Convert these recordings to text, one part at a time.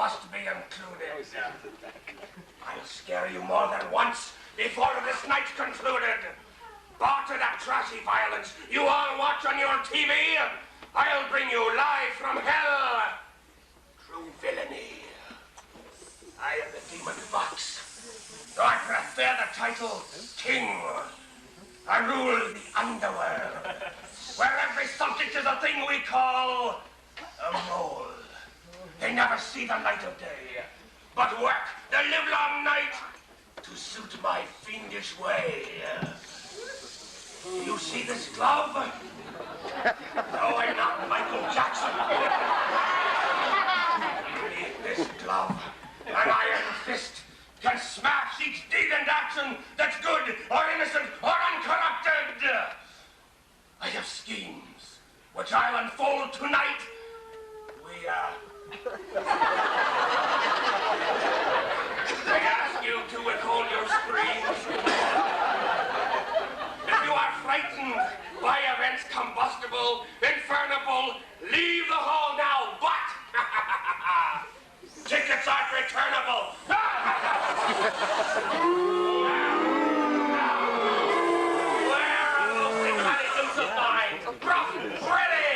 must be included. I'll scare you more than once before this night's concluded. Bar to that trashy violence you all watch on your TV, I'll bring you live from hell. True villainy. I am the demon fox. Though I prefer the title King. I rule the underworld, where every subject is a thing we call a mole. They never see the light of day, but work the livelong night to suit my fiendish way. You see this glove? No, I'm not Michael Jackson. Beneath this glove, an iron fist can smash each deed and action that's good or innocent or uncorrupted. I have schemes which I'll unfold tonight. I ask you to withhold your screams. If you are frightened by events combustible, infernable, leave the hall now, but tickets aren't returnable. Where are those intelligence of mine? Rough, ready!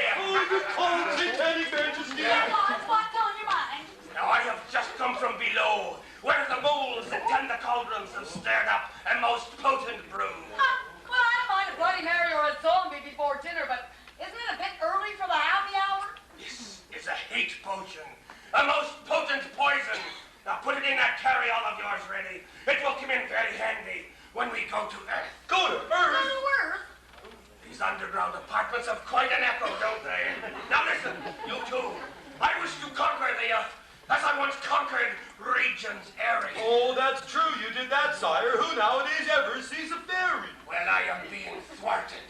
Now I have just come from below, where the moles that tend the cauldrons have stirred up a most potent brew. Well, I don't mind a Bloody Mary or a zombie before dinner, but isn't it a bit early for the happy hour? This is a hate potion, a most potent poison. Now put it in that carry-all of yours, ready. It will come in very handy when we go to Earth. Go to Earth? Go to Earth? These underground apartments have quite an echo, don't they? Now listen, you two. I wish to conquer the Earth, as I once conquered regions airy. Oh, that's true. You did that, sire. Who nowadays ever sees a fairy? Well, I am being thwarted.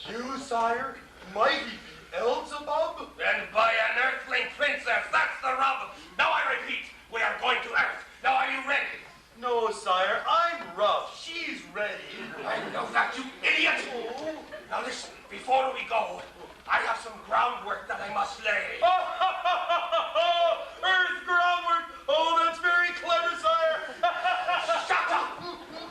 You, sire? Mighty Beelzebub? And by an earthling princess, that's the rub. Now I repeat, we are going to Earth. Now are you ready? No, sire. I'm rough. She's ready. I know that, you idiot. Oh. Now listen, before we go, I have some groundwork that I must lay. Earth groundwork! Oh, that's very clever, sire! Shut up!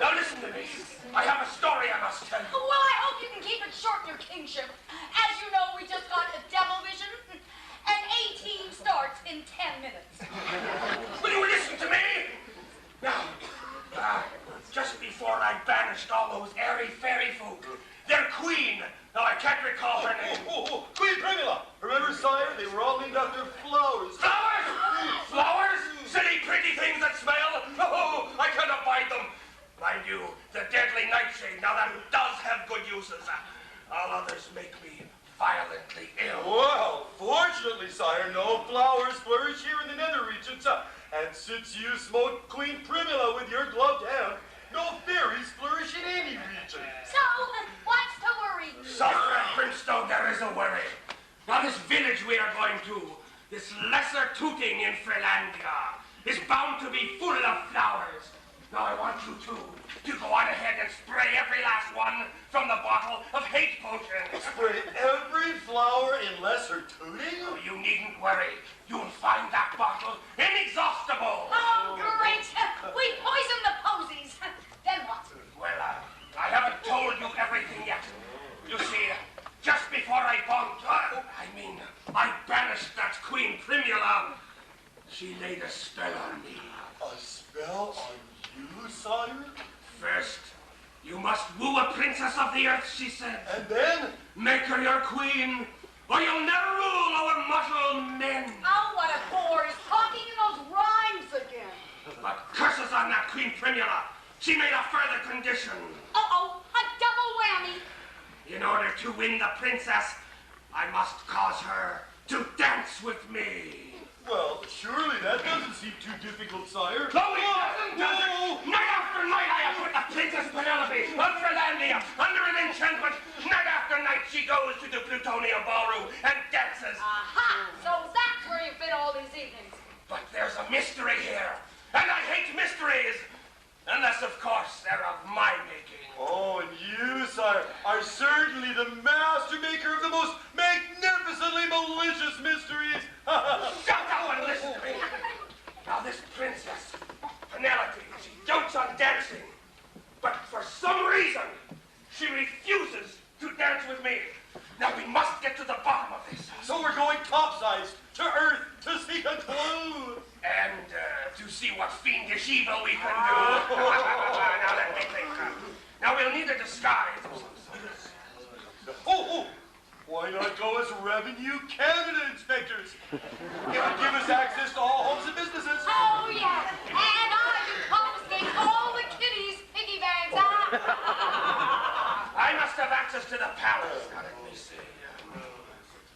Now listen to me. I have a story I must tell you. Well, I hope you can keep it short, your kingship. As you know, we just got a devil vision, and 18 starts in 10 minutes. Will you listen to me? Now, just before I banished all those airy fairy folk, their queen, now I can't recall her name. Queen Primula! Remember, sire, they were all named after flowers. Flowers? Flowers? Silly, pretty things that smell? Oh, I can't abide them. Mind you, the deadly nightshade, now that does have good uses. All others make me violently ill. Well, fortunately, sire, no flowers flourish here in the nether regions. And since you smote Queen Primula with your gloved hand, no fairies flourish in any region. So, what's the worry? Sulphur and brimstone, there is a worry. Now this village we are going to, this lesser tooting in Freelandia, is bound to be full of flowers. Now I want you two to go on ahead and spray every last one from the bottle of hate potion. Spray every flower in lesser tooting? Oh, you needn't worry. You'll find that bottle inexhaustible. Oh, great. We poisoned the posies. Then what? Well, I haven't told you everything yet. You see, just before I banished that Queen Primula, she laid a spell on me. A spell on you, sire? First, you must woo a princess of the earth, she said. And then? Make her your queen, or you'll never rule our mortal men. Oh, what a bore. He's talking in those rhymes again. But curses on that Queen Primula. She made a further condition. Uh-oh, a double whammy. In order to win the princess, I must cause her to dance with me. Well, surely that doesn't seem too difficult, sire. No, it doesn't, does it? Night after night I have put the Princess Penelope of Freelandia under an enchantment. Night after night she goes to the Plutonian ballroom and dances. Aha! So that's where you've been all these evenings. But there's a mystery here, and I hate mysteries. Unless, of course, they're of my making. Oh, and you, sire, are certainly the master maker of the most magnificently malicious mysteries. Shut up and listen to me. this princess, Penelope, she dotes on dancing. But for some reason, she refuses to dance with me. Now we must get to the bottom of this. So we're going topsides to Earth to seek a clue. And to see what fiendish evil we can do. Now let me think. Now we'll need a disguise. Oh, why not go as Revenue Canada inspectors? It would give us access to all homes and businesses. Oh, yeah. And I can confiscate all the kitties' piggy banks, huh? I must have access to the palace. Now let me see.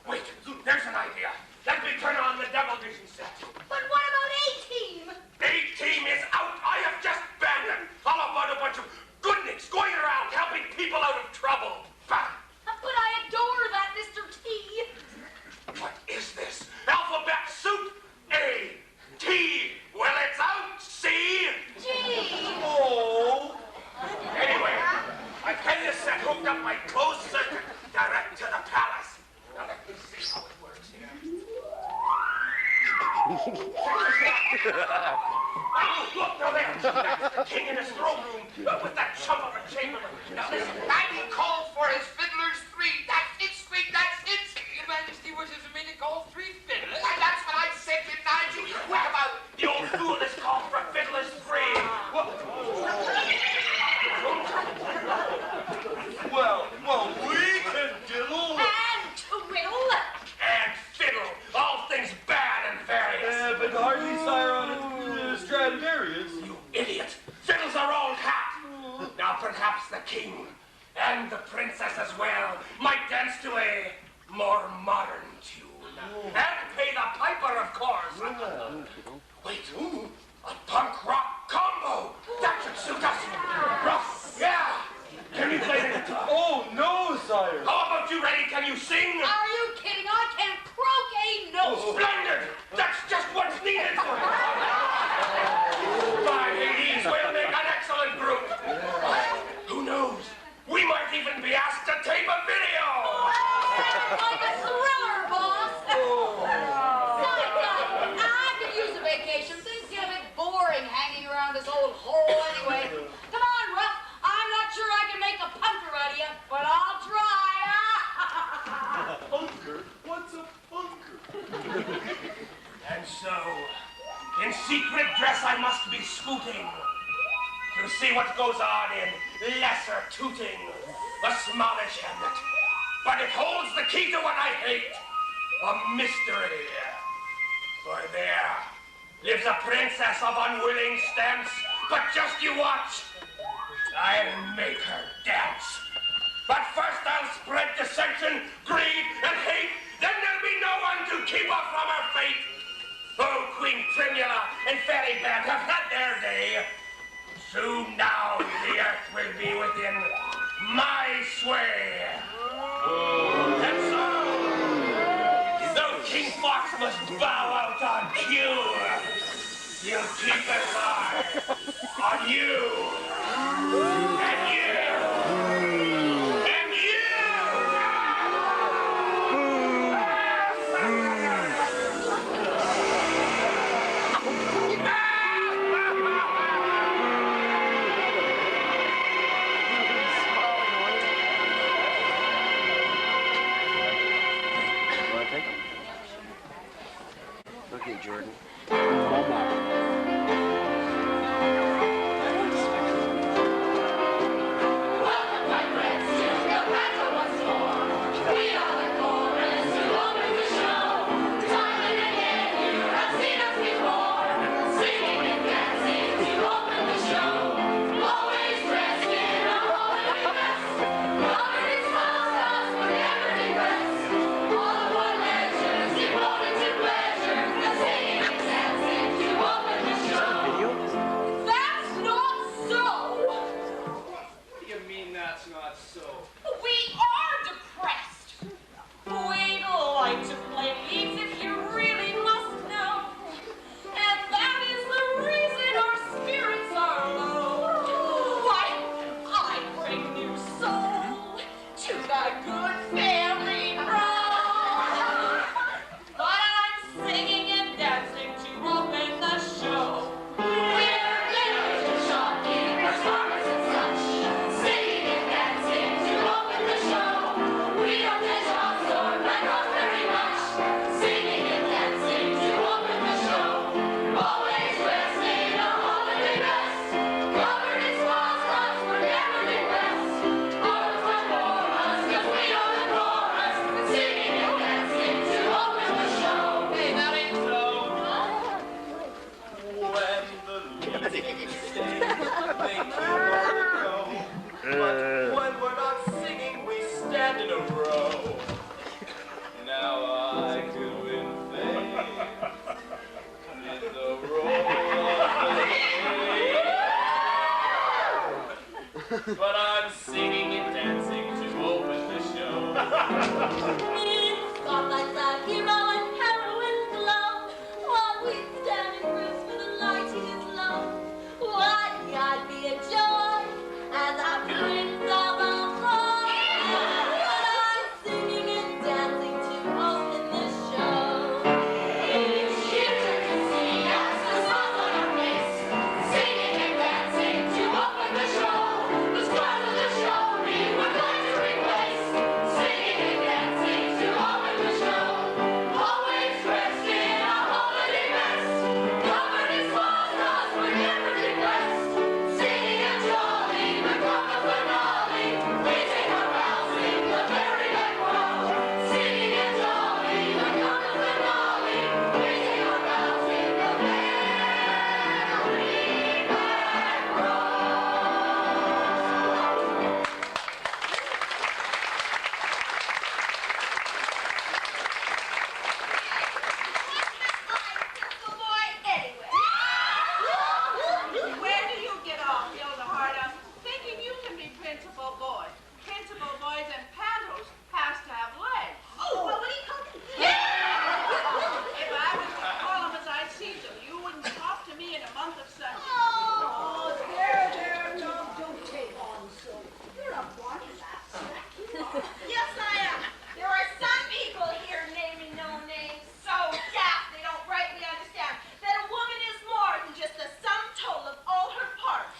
Wait, there's an idea. Let me turn on the double vision set. But what about A-Team? A-Team is out. I have just banned them. All about a bunch of goodniks going around helping people out of trouble. Bah. But I adore that Mr. T. What is this? Alphabet soup? A. T. Well, it's out. C. G. Oh. Anyway, I've had this set hooked up my closed circuit direct to the palace. Now let me see how it works here. Oh, look, now there. That's the king in his throne room with that chump of a chamberlain. Now listen. And he called for his fiddlers three. That's it, Squeak, that's it. Your Majesty wishes me to call 3 fiddlers. And that's what I said, didn't I? What about it? The old fool is called for fiddlers free. Well, we can diddle. And twiddle. And fiddle. All things bad and various. But hardly, sire, on a Stradivarius. You idiot. Fiddle's our old hat. Now perhaps the king and the princess as well might dance to a more modern tune. And pay the piper, of course. Wait, a punk rock combo. That should suit us. Rough, yeah. Can you play the guitar? Oh, no, sire. How about you, ready? Can you sing? Are you kidding? I can't croak a note. Splendid! That's just what's needed for it. By Hades, we'll make an excellent group. Who knows? We might even be asked to tape a video. Like a thriller, boss. I could use a vacation. Things get a bit boring hanging around this old hole anyway. Come on, Ruff. I'm not sure I can make a punker out of you, but I'll try. Punker? What's a punker? And so, in secret dress I must be scooting to see what goes on in lesser tooting, a smallish hamlet. But it holds the key to what I hate, a mystery. For there lives a princess of unwilling stance, but just you watch. I'll make her dance. But first I'll spread dissension, greed, and hate. Then there'll be no one to keep her from her fate. Oh, Queen Primula and Fairy Band have had their day. Soon now the earth will be within my sway. And so, though King Fox must bow out on cue, he'll keep his eye on you. And you! And you! Okay, Jordan. in a row. Now I could win fame in the role of the but I'm singing and dancing to open the show. Spotlights are hero and heroine glow, while we stand in groups where the light is low. Why, I'd be a joy as I prince of our floor. But I'm singing and dancing to open the show. Each year to see us, the song on our face, singing and dancing to open the show. The stars of the show we were going to replace, singing and dancing to open the show. Always dressed in our holiday best, covered in stars we're never blessed. Singing and jolly, the drama finale, raising our bells in the very night world. Singing and jolly, the drama finale, raising our bells in the very night world. Where do you get off, Hildehard, thinking you can be principal boy? Principal boys and pantos has to have legs. Oh, well, what are you talking If I was to call them as I see them, you wouldn't talk to me in a month of Sunday. Oh, there, no, don't take on so. You're a bunch of that slack, you are. Yes, I am. There are some people here naming no names so daft they don't rightly understand that a woman is more than just the sum total of all her parts.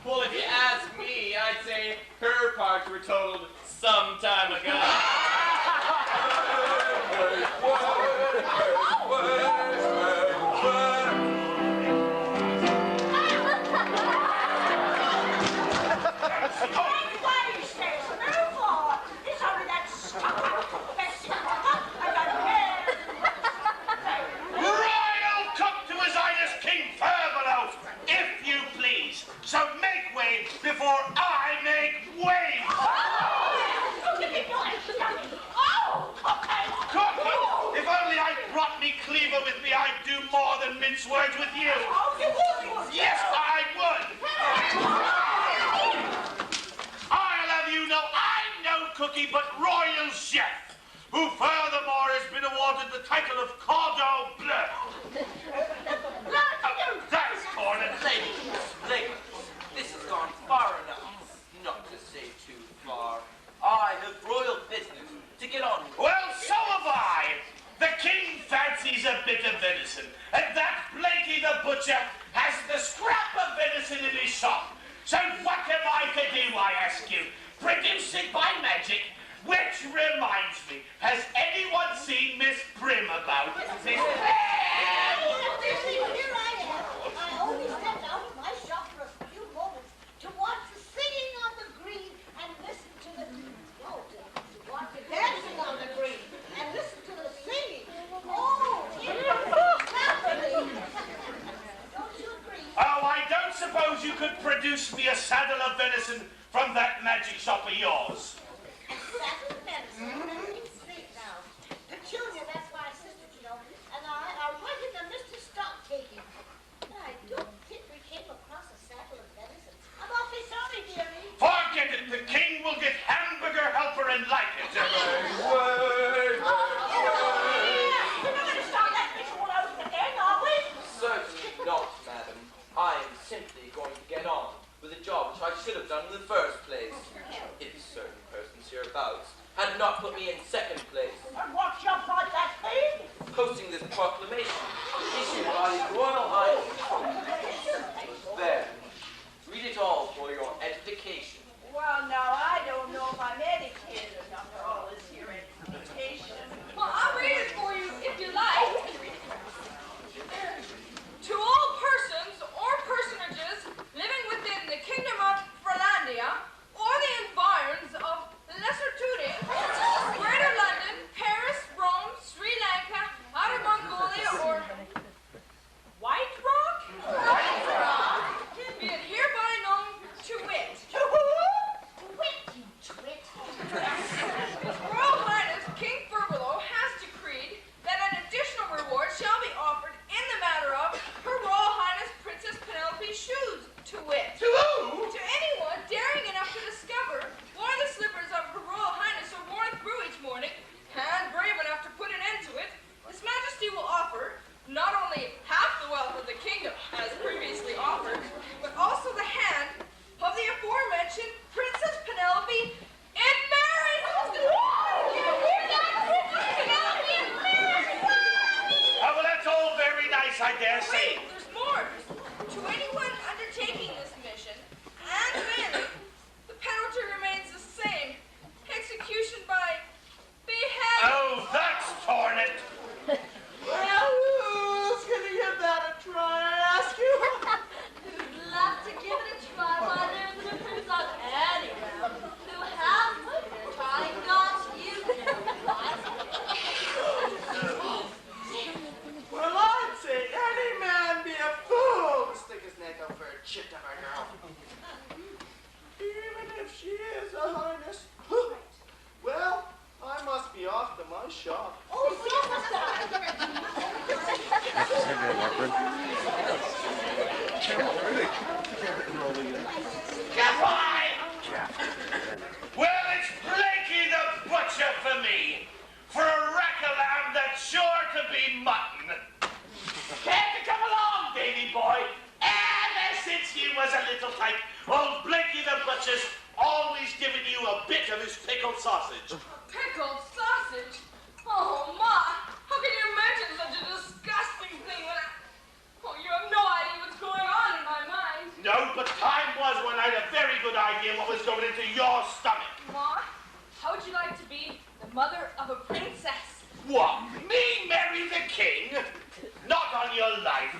Well, if you ask me, I'd say her parts were totaled some time ago. Why do you stay so nervous? It's only that stuck-up, I got hair. Royal cook to his highness King Furbelow, if you please. So make way before I make way. Oh, okay. Cook, if only I brought me cleaver with me, I'd do more than mince words with you. Oh, you would. Yes, I would. I'll have you know I'm no cookie but royal chef, who furthermore has been awarded the title of cordon bleu. That's cornered. Ladies, this has gone far enough, not to say too far. I have royal business to get on with. Well, so have I. The king fancies a bit of venison, and that Blakey the butcher has the scrap of venison in his shop. So what am I to do, I ask you? Produce it by magic? Which reminds me, has anyone seen Miss Prim about? Miss Prim! Here I am. I only stepped out of my shop for a few moments to watch the singing on the green and listen to the watch the dancing on the green and listen to the singing. Oh, happily. Don't you agree? Oh, I don't suppose you could produce me a saddle of venison from that magic shop of yours. Saddle medicine. Everything's straight now. Peculiar, that's my sister, you know, and I are right in the midst of stock taking. But I don't think we came across a saddle of venison. I'm awfully sorry, dearie. Forget it, the king will get hamburger helper and like it. We're not going to start that ritual over again, are we? Certainly not, madam. I am simply going to get on with a job which I should have done in the first place. If certain persons hereabouts had not put me in second place, And what job might that be? posting this proclamation issued by His Royal Highness. There. Read it all for your edification. Well, now, I don't know if I'm educated enough for all this here education. Well, I'll read it for you if you like. To all persons or personages living within the kingdom of Frelandia or the environs of Lesser Tooting, Greater London, Goodbye! Well, it's Blakey the Butcher for me. For a rack of lamb that's sure to be mutton. Care to come along, baby boy? Ever since you was a little tyke, old Blakey the Butcher's always given you a bit of his pickled sausage. Pickled sausage? Oh, Ma, how can you mention such a disgusting thing when Oh, you have no idea what's going on in my mind. No, but time was when I had a very good idea what was going into your stomach. Ma, how would you like to be the mother of a princess? What? Me marry the king? Not on your life.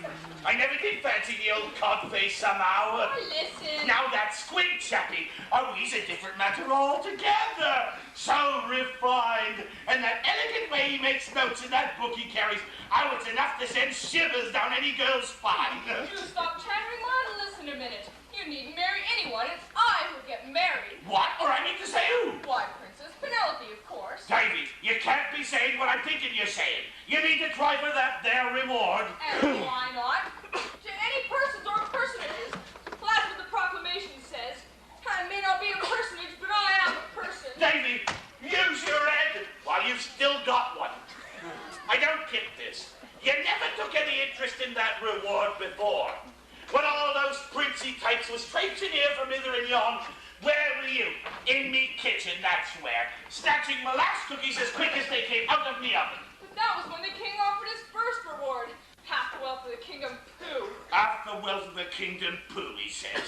I never did fancy the old codface somehow. Oh, listen. Now that squid chappie, oh, he's a different matter altogether. So refined. And that elegant way he makes notes in that book he carries, oh, it's enough to send shivers down any girl's spine. You stop chattering, Ma, and listen a minute. You needn't marry anyone. It's I who get married. What? Or I mean to say who? Why, Princess Penelope, of course. Davy, you can't be saying what I'm thinking you're saying. You need to try for that there reward. And why not? To any persons or personages. Well, that's what the proclamation says. I may not be a personage, but I am a person. Davy, use your head while you've still got one. I don't get this. You never took any interest in that reward before. When all those princey types was traipsing here from hither and yon, where were you? In me kitchen, that's where. Snatching molasses cookies as quick as they came out of me oven. But that was when the king offered his first reward. Half the wealth of the kingdom poo. Half the wealth of the kingdom poo, he says.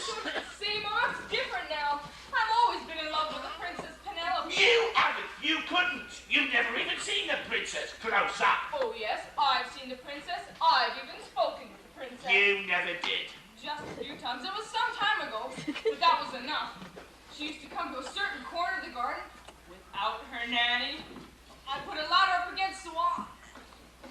See, Ma, it's different now. I've always been in love with the Princess Penelope. You haven't. You couldn't. You've never even seen the princess close up. Oh, yes, I've seen the princess. I've even spoken with the princess. You never did. Just a few times. It was some time ago, but that was enough. She used to come to a certain corner of the garden without her nanny. I put a ladder up against the wall.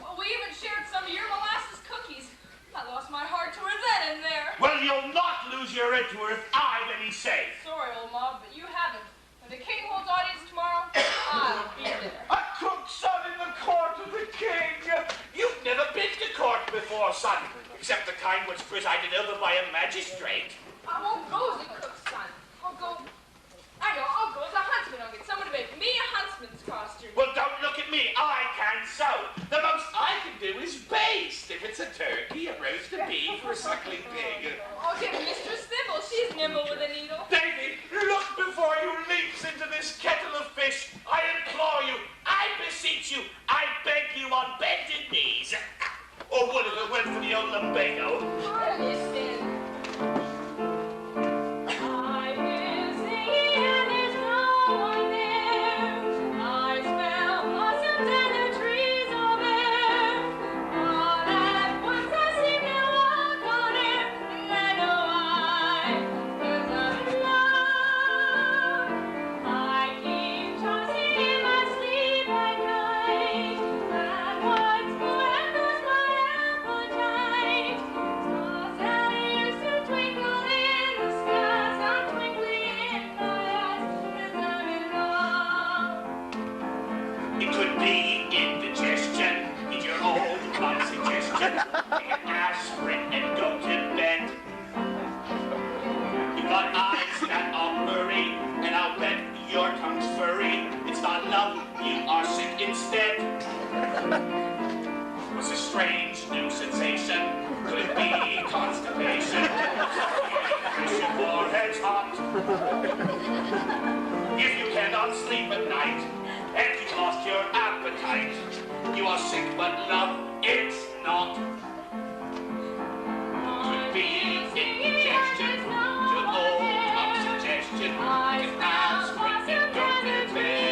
Well, we even shared some of your molasses cookies. I lost my heart to her then and there. Well, you'll not lose your head to her if I've any say. Sorry, old Mob, but you haven't. When the king holds audience tomorrow, I'll be there. A cook's son in the court of the king. You've never been to court before, son, except the kind which presided over by a magistrate. I won't go as a cook's son. I'll go as a huntsman. I'll get someone to make me a huntsman's costume. Well, don't look at me. I can sew. The most I can do is baste. If it's a turkey, a roast of beef, or a suckling pig. I'll get Mistress Sybil. She's nimble with a needle. Davy, look before you leaps into this kettle of fish. I implore you. I beseech you. I beg you on bended knees. Or would if it went for the old lumbago. Listen. Was a strange new sensation. Could it be constipation? Your forehead's hot. If you cannot sleep at night and you've lost your appetite, you are sick, but love, it's not. Could be indigestion, to old of suggestion. You can aspirin and go to bed.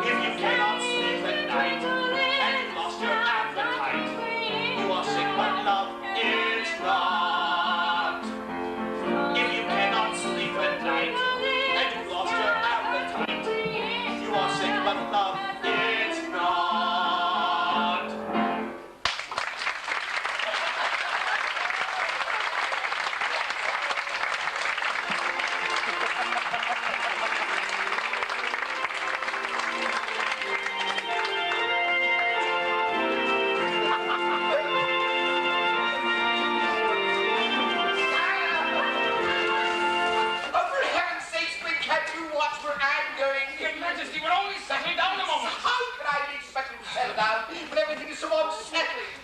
If you so unsettling.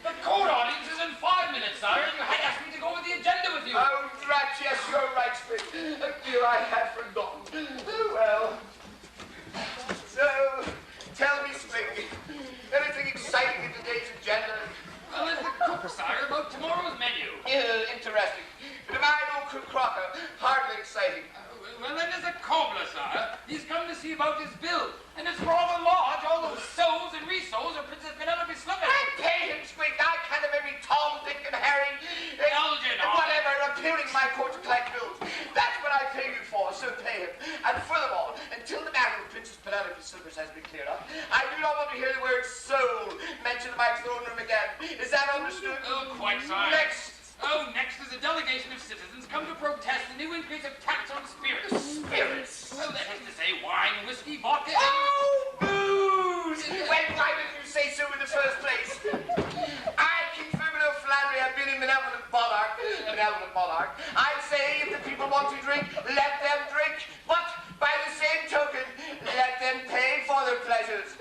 The court audience is in 5 minutes, sire, and you had asked me to go over the agenda with you. Oh, drat, yes, you're right, Spring. Oh, dear, I had forgotten. Oh, well. So, tell me, Spring, anything exciting in today's agenda? Well, there's the cook, sire, about tomorrow's menu. Interesting. Divine old cook Crocker, hardly exciting. Well, then there's a cobbler, sire. He's come to see about his bill. And it's rather large. All those soles and resoles are Princess Penelope's slippers. I pay him, Squeak. I kind of every Tom, Dick, and Harry. Whatever, appearing in my court to collect bills. That's what I pay you for, so pay him. And furthermore, until the matter of Princess Penelope's slippers has been cleared up, I do not want to hear the word soul mentioned in my throne room again. Is that understood? Oh, quite, sire. Next. Oh, next is a delegation of citizens come to protest the new increase of tax on spirits. Spirits? Oh, that is to say wine, whiskey, vodka, Oh, booze! Well, why didn't you say so in the first place? I, King Firmino Flannery, have been a benevolent monarch. I say if the people want to drink, let them drink. But by the same token, let them pay for their pleasures.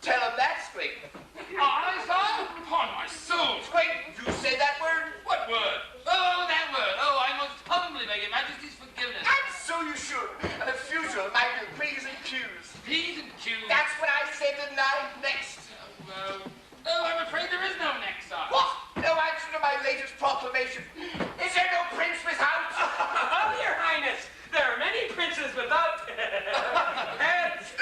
Tell them that, Squeak. I, sire? Upon my soul. Squeak, you said that word? What word? Oh, that word. Oh, I most humbly beg your majesty's forgiveness. And so you should. And the future might be P's and Q's. P's and Q's. That's what I said, didn't I? Next. Oh, I'm afraid there is no next, sire. What? No answer to my latest proclamation. Is there no prince without? Oh, your highness, there are many princes without heads.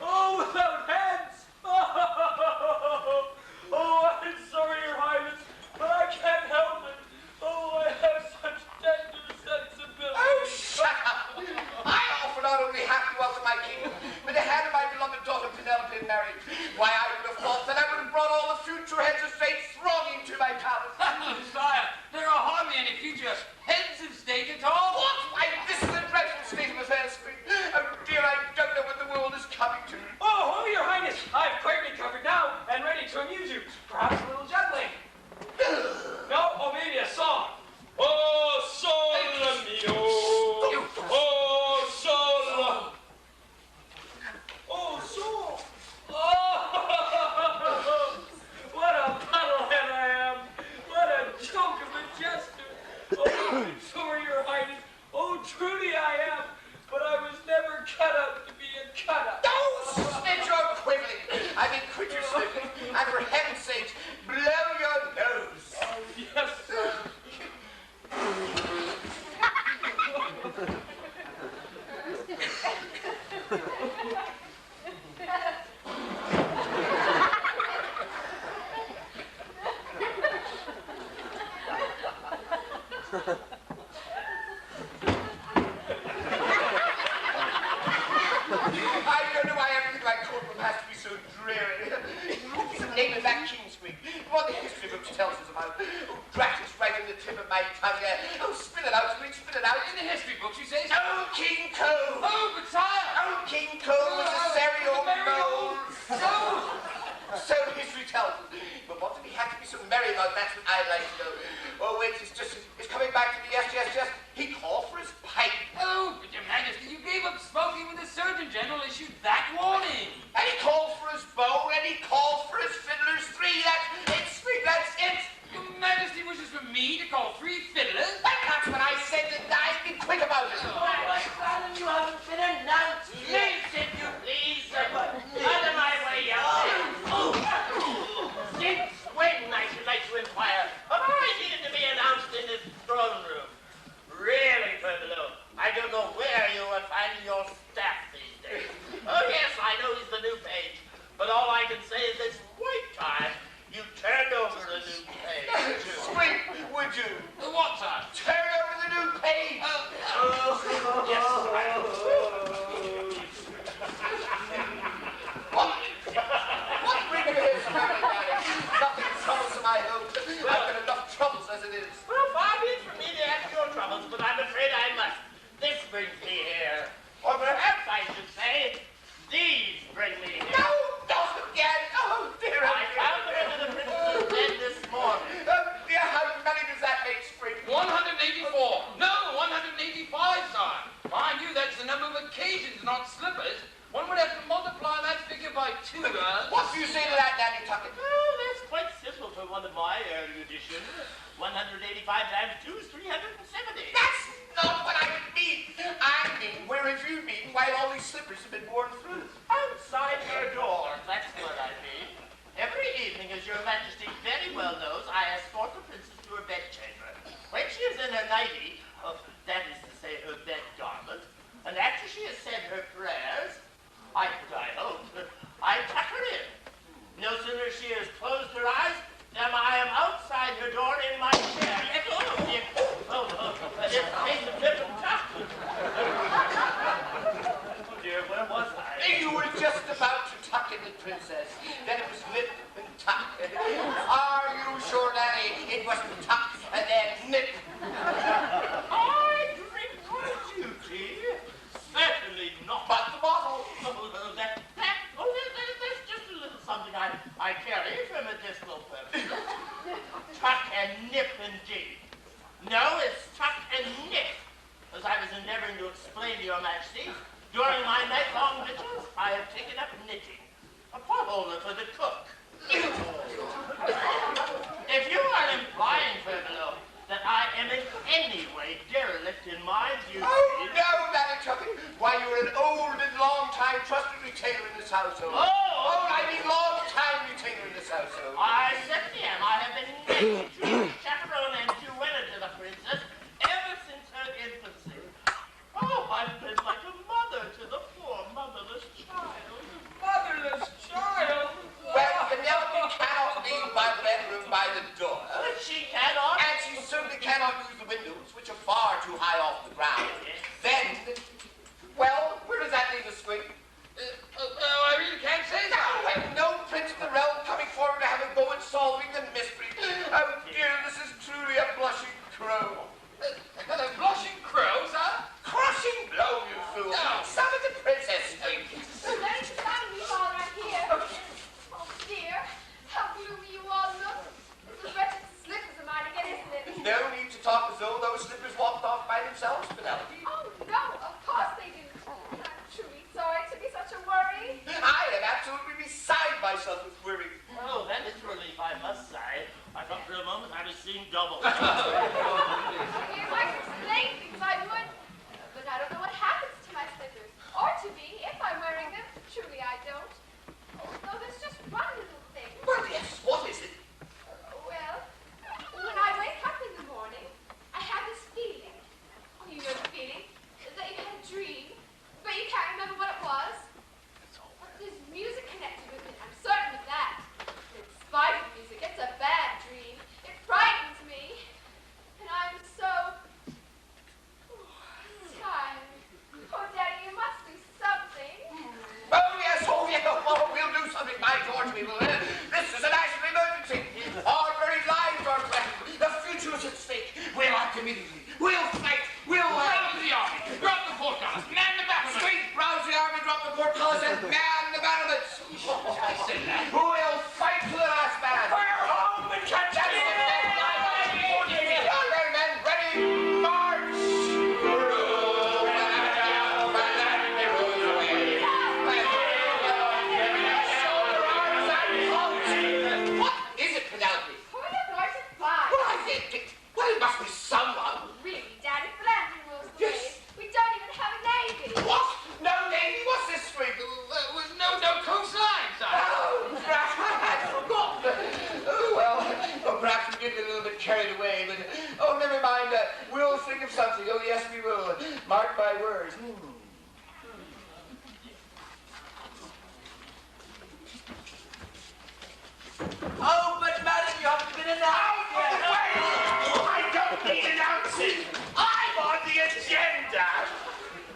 Oh, without heads. Oh, I'm sorry, your highness, but I can't help it. Oh, I have such tender sensibility. Oh, shut up. I offer not only half the wealth of my kingdom, but the hand of my beloved daughter Penelope in marriage. Why, I would have thought that I would have brought all the future heads of state thronging to my palace. Sire, there are hardly any future heads of state at all. What? Why, this is a dreadful state of affairs, Spring. Oh, dear, I don't know what the world is coming to. Oh, your highness, I've quite recovered now and ready to amuse you. Perhaps a little juggling. No, or maybe a song. Oh, sole mio. Oh, sole. Oh, sole. Oh, what a puddlehead I am. What a joke of a jester. Oh, I'm sorry, your highness. Oh, truly I am. But I was never cut out to be a cut-up. Don't snitch your quibbling. I mean, quit your sniffling. And for heaven's sake, blow your nose. Oh, yes, sir. I don't know why everything in my courtroom has to be so dreary. What's the name of that king, Squeak? What the history books tells us about. Oh, drat, it's right in the tip of my tongue there. Oh, spit it out, Squeak, spit it out. In the history books, you say? Oh, King Cole. Oh, but sire. Oh, King Cole was a very old mole. So history tells us. But what did he have to be so merry about? That's what I'd like to know. Oh, wait, it's coming back to me. Yes. He called for his pipe. Oh, but your majesty, you gave up smoking when the Surgeon General issued that warning. And he called for his bow, and he called for his fiddlers 3. That's it, Squeak, that's it. Your majesty wishes for me to call 3 fiddlers? That's what I said, didn't I? Be quick about it. Father, you haven't been announced yet. Please, if you please, out of my way, young. Since when, I should like to inquire, am I here to be announced in this throne room? Really, Firmino, I don't know where you are finding your staff these days. Oh, yes, I know he's the new page, but all I can say is What do you say to that, Danny Tuckett? Oh, that's quite simple for one of my early editions. 185 times 2 is 370. That's not what I mean. I mean, where have you been while all these slippers have been worn through? Outside her door, that's what I mean. Every evening, as your majesty very well knows, I escort the princess to her bedchamber. When she is in her nightie, that is to say, her bed garment, and after she has said her prayers, I hope, I tuck her in. No sooner she has closed her eyes than I am outside her door in my chair. Yes, it's a different tuck. Oh dear, where was I? You were just about to tuck in the princess. Then it was nip and tuck. Are you sure, Danny, it wasn't tuck and then nip? I drink my duty. Certainly not. But the bottle. That's just a little something I carry for medicinal purposes. Tuck and nip indeed. No, it's tuck and nip. As I was endeavoring to explain to your majesty, during my night-long vigils, I have taken up knitting. A potholder for the cook. If you are implying, Furbelow, that I am in any way derelict in my duties... Oh, no, Danny Tuckett. Why, you're an old and long-time trusted retainer in this household. Oh, I mean long-time retainer in this household. I certainly am. I have been knitting to chaperone and duenna to the princess ever since her infancy. Oh, I've been like a mother to the poor motherless child. Motherless child? Well, Penelope cannot leave by the bedroom by the door. But she cannot. And she certainly cannot use the windows, which are far too high off the ground. Then, well, where does that leave us, Squeak? I really can't say that. With no prince of the realm coming forward to have a go at solving the mystery. Oh dear, this is truly a blushing crow. A blushing crow, sir? Crushing blow, you fool. No. Summon the princess, Squeak. There's the family while I'm here. Oh dear, how gloomy you all look. It's as wretched slippers of mine again, isn't it? No need to talk as though those slippers walked off by themselves, Penelope. Oh no, of course they didn't. I'm truly sorry to be such a worry. I am absolutely beside myself with worry. Oh, that is a relief, I must say. I thought for a moment I was seeing double. If I could explain things, I would. But I don't know what happens to my slippers. Or to me, if I'm wearing them. Truly, I don't. Though there's just one little thing. Well, yes, what is it? Well, when I wake up in the morning, I have this feeling. Oh, you know the feeling? That you had a dream, but you can't remember what it was. There's music connected with it, I'm certain of that. In spite of music, it's a bad dream. It frightens me. And I'm so tired. Oh, Daddy, you must do something. Oh, yes, oh, we'll do something, by George, we will. This is a national emergency. Our very lives are threatened. The future is at stake. We'll act immediately. We'll fight. We'll... Rouse the army. Drop the portcullis. Man the battlements. Straight, rouse the army, drop the portcullis, and man the battlements. I said that. We'll fight to the last man. Fire home and catch them. Men, ready, march. What is it, Penelope? Who are you going to find? Well, it must be someone. Really, Daddy, Flanders rules the Yes. waves. We don't even have a navy. What? No navy? What's this street? No coastline, sir. Oh, perhaps I had forgotten. Oh, well, perhaps we did get a little bit carried away, but, oh, never mind. We'll think of something. Oh, yes, we will. Mark my words. Oh, but madam, you haven't been announced yet. I don't need announcing. I'm on the agenda.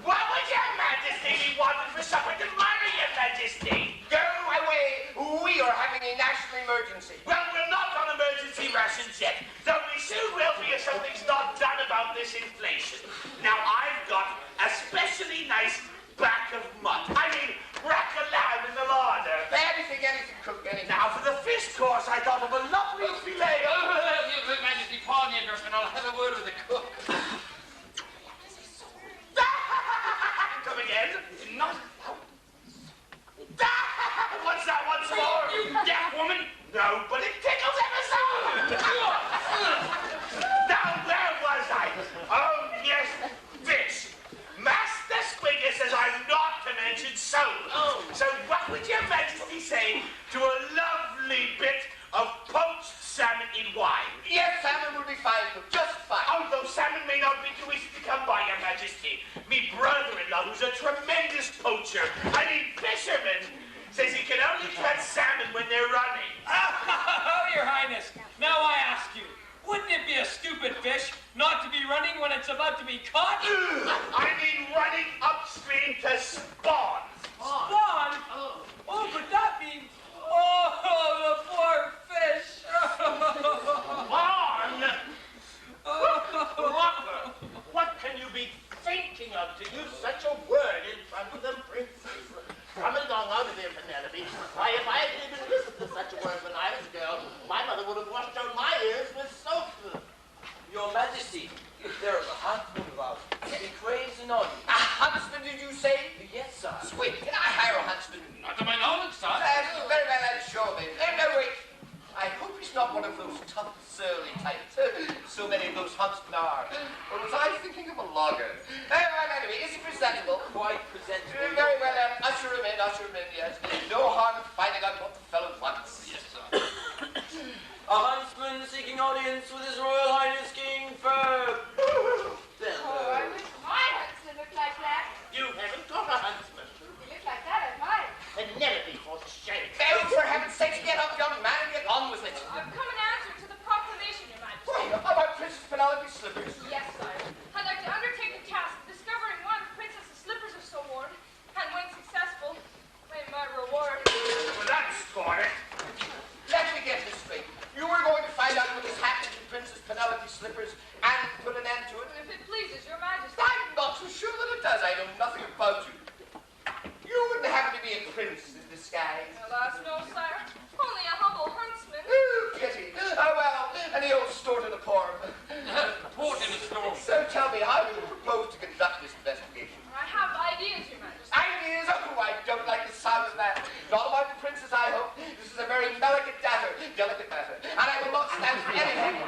What would your majesty be wanting for supper tomorrow, your majesty? Go away. We are having a national emergency. Well, we're not on emergency rations yet, though we soon will be if something's not done about this inflation. Now, I've got a specially nice back of mutton. I mean, rack of lamb in the larder. Anything, cook, anything. Now, for the fish course, I thought of a lovely filet. Your Majesty, pardon the interruption. I'll have a word with the cook. Come again? Not... What's that? once more. You deaf woman! No, but it tickles ever so. Now, where was I? Oh, yes, this. Master Squigger says I'm not to mention soap. Oh. So what would your Majesty say to a lovely bit of poached salmon in wine? Yes, salmon will be fine, just fine. Although salmon may not be too easy to come by, your Majesty. Me brother-in-law, who's a tremendous poacher, fisherman, says he can only catch salmon when they're running. Oh, Your Highness, now I ask you, wouldn't it be a stupid fish not to be running when it's about to be caught? I mean running upstream to spawn. Spawn? Oh, but that means... Oh, the poor fish. Spawn? Walker, what can you be thinking of to use such a word in front of the princess? Come along out of here, Penelope. Why, if I had even listened to such a word when I was a girl, my mother would have washed out my ears with soap. Your Majesty, there is a huntsman about. He craves an onion. A huntsman, did you say? Yes, sir. Sweet, can I hire a huntsman? Not to my knowledge, sir. Very well, I'm sure of it. No, wait. I hope he's not one of those tough, surly types. So many of those huntsmen are. Or was I thinking of a logger? Anyway, is he presentable? Quite presentable. Very well, usher him in, yes. No harm in finding out what the fellow wants. Yes, sir. A huntsman seeking audience with His Royal Highness King Ferb. Oh, I wish my huntsman looked like that. You haven't got a huntsman. He looked like that as mine. Penelope, for shame. Oh, for heaven's sake, get up, young man, and get on with it. I've come in answer to the proclamation, Your Majesty. Why, about Princess Penelope's slippers? Yes, sire. I'd like to undertake the task of discovering why the princess's slippers are so worn, and when successful, claim my reward. Well, that's for it. Let me get this straight. You were going to find out what has happened to Princess Penelope's slippers and put an end to it? If it pleases Your Majesty. I'm not so sure that it does. I know nothing about you. You wouldn't happen to be a prince in disguise. Alas, no, sire. Only a humble huntsman. Oh, pity. Oh, well, and the old store to the poor. Port in the store. So tell me, how do you propose to conduct this investigation? I have ideas, Your Majesty. Ideas? Oh, I don't like the sound of that. Not about the princess, I hope. This is a very delicate matter. And I will not stand for anything.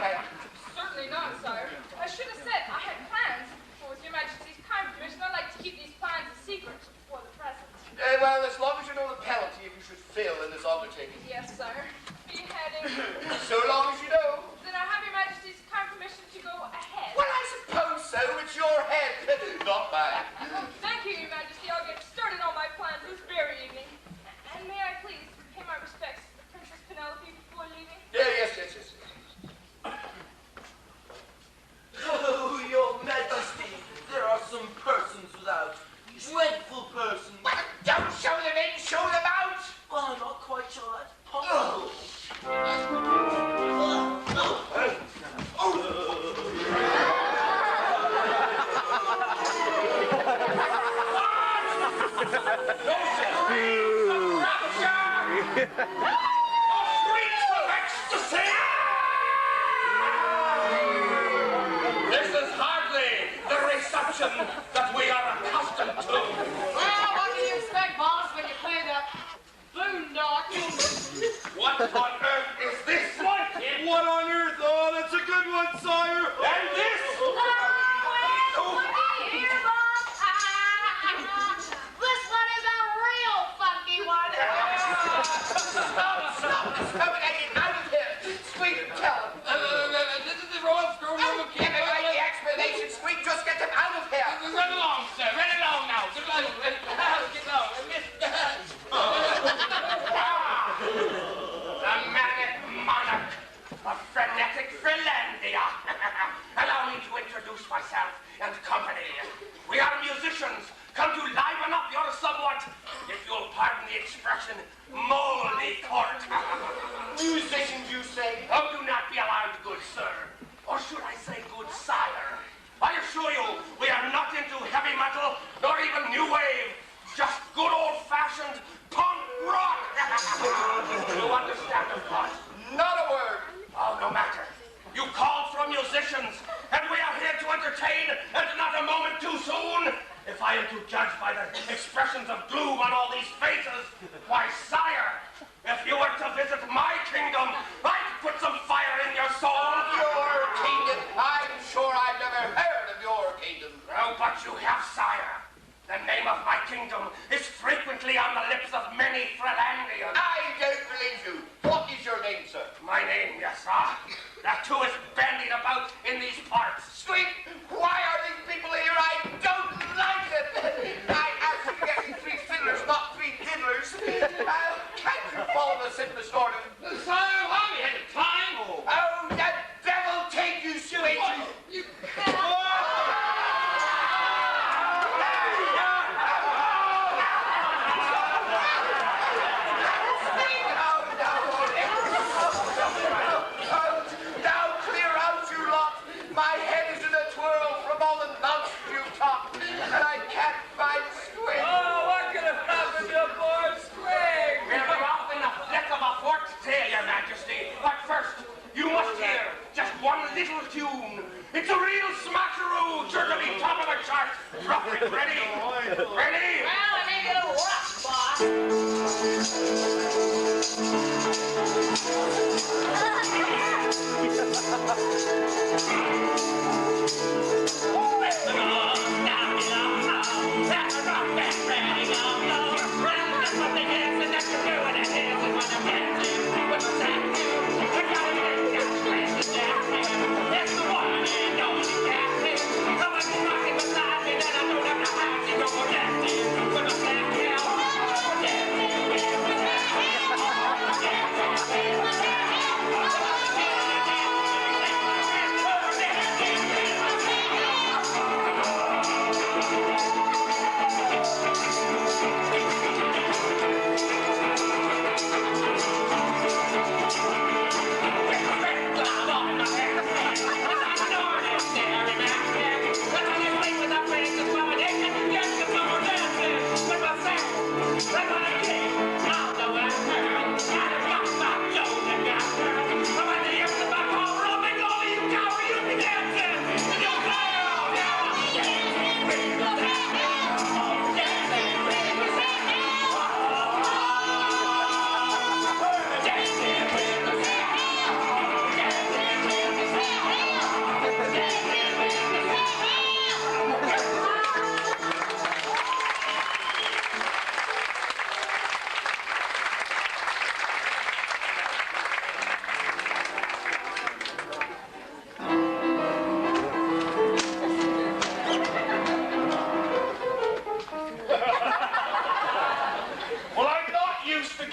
Certainly not, sire. I should have said I had plans, but with Your Majesty's kind permission, I'd like to keep these plans a secret for the present. Well, as long as you know the penalty if you should fail in this undertaking. Yes, sire. Beheading. So long as you know. Then I have Your Majesty's kind permission to go ahead. Well, I suppose so. It's your head, not mine. Oh, thank you, Your Majesty. I'll get started on my plans this very evening. And may I please pay my respects to the Princess Penelope before leaving? Yes. Oh, Your Majesty, there are some persons without. Dreadful persons. Well, don't show them in, show them out. Well, I'm not quite sure that's possible. Shrieks of ecstasy! This is hardly the reception that we are accustomed to. Well, what do you expect, boss, when you play the boondock? What on earth is this? What on earth? Oh, that's a good one, sire. And this? Here, boss. This one is a real funky one. Stop it, Eddie, out of here. Squeak, tell them. This is the royal schoolroom of Give me the explanation, Squeak, just get them out of here. Run along, sir. Run along now. Get along. Get along. The manic monarch of frenetic Finlandia. Allow me to introduce myself and company. We are musicians, come to liven up your somewhat, if you'll pardon the expression, moldy court. Musicians, you say? Oh, do not be alarmed, good sir. Or should I say good sire? I assure you, we are not into heavy metal, nor even new wave. Just good old-fashioned punk rock. You understand, of course? Not a word. Oh, no matter. You called for musicians, and we are here to entertain, and not a moment too soon. If I am to judge by the expressions of gloom on all these faces, why, sire, kingdom is frequently on the lips of many Frelandians. I don't believe you. What is your name, sir? My name, yes, sir. That too is bandied about in these parts. Sweet, why are these people here? I don't like it. I asked you to get me 3 fiddlers, not 3 diddlers. Can't you follow the simplest order? Sire, how we had time? Oh, that devil take you, Sweet. My head is in a twirl from all the nonsense you've talked, and I can't find Squid. Oh, what could have happened to poor Squig? We'll be off in the flick of a forked tail, Your Majesty. But first, you must hear just one little tune. It's a real smasheroo, sure to be top of the chart. Ruffin, ready? Ready? Well, I make it a rock, boss.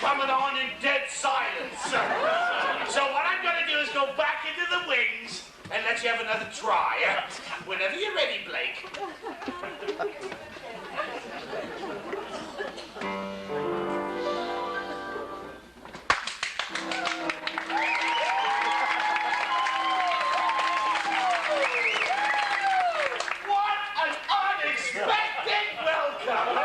coming on in dead silence. So what I'm going to do is go back into the wings and let you have another try. Whenever you're ready, Blake. What an unexpected welcome!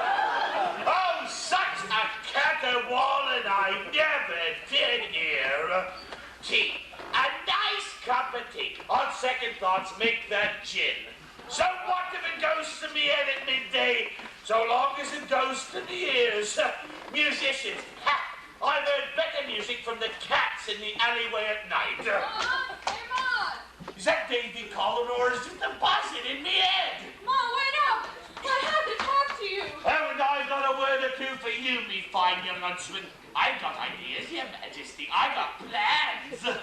Oh, such a caterwauling I never did hear. Tea. A nice cup of tea. On second thoughts, make that gin. So what if it goes to me head at midday, so long as it goes to the ears? Musicians, ha! I've heard better music from the cats in the alleyway at night. Mom! Hey, Mom! Is that Davy calling, or is it the buzzing in me head? Mom, wait up! I have to talk to you. Haven't I got a word or two for you, me fine young huntsman? I've got ideas, Your Majesty. I've got plans.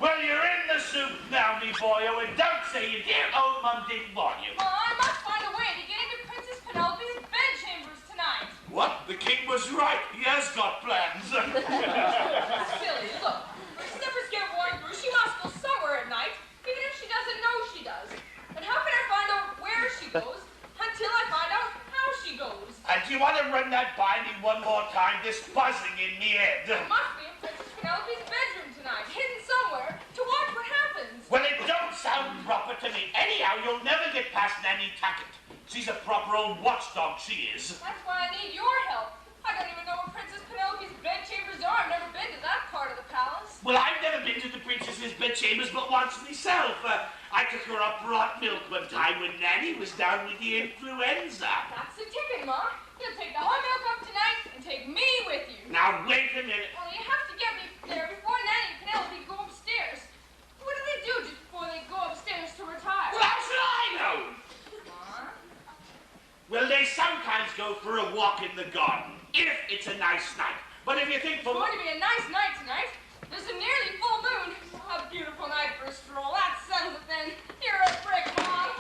Well, you're in the soup now, me boyo, and don't say you dear old mum didn't warn you. Mom, I must find a way to get into Princess Penelope's bedchambers tonight. What? The king was right. He has got plans. Silly, look. When snippers get worn through, she must go somewhere at night, even if she doesn't know she does. And how can I find out where she goes until I find out how she goes? And do you want to run that by me one more time? This buzzing in me head. It must be in Princess Penelope's bedroom tonight, hidden somewhere, to watch what happens. Well, it don't sound proper to me. Anyhow, you'll never get past Nanny Tackett. She's a proper old watchdog, she is. That's why I need your help. I don't even know where Princess Penelope's bedchambers are. I've never been to that part of the palace. Well, I've never been to the princess's bedchambers but once myself. I took her up hot milk one time when Nanny was down with the influenza. That's the ticket, Ma. You'll take the whole milk up tonight and take me with you. Now, wait a minute. Only you have to get me there before Nanny and Penelope go upstairs. What do they do just before they go upstairs to retire? Well, how should I know? Ma? Well, they sometimes go for a walk in the garden, if it's a nice night. But if you think It's going to be a nice night tonight. There's a nearly full moon. A beautiful night for a stroll. That settles it then. You're a brick, Mom.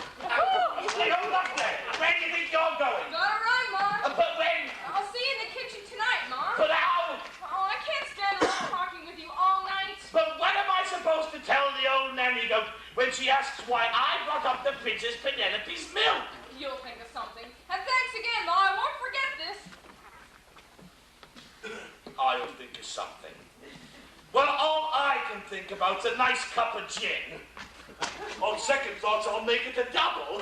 Hey, hold up there. Where do you think you're going? Gotta run, Mom. But when? I'll see you in the kitchen tonight, Mom. But how? Oh, I can't stand around talking with you all night. But what am I supposed to tell the old nanny goat when she asks why I brought up the Princess Penelope's milk? You'll think of something. And thanks again, Ma. I won't forget this. I'll think of something. Well, all I can think about's a nice cup of gin. On second thoughts, I'll make it a double.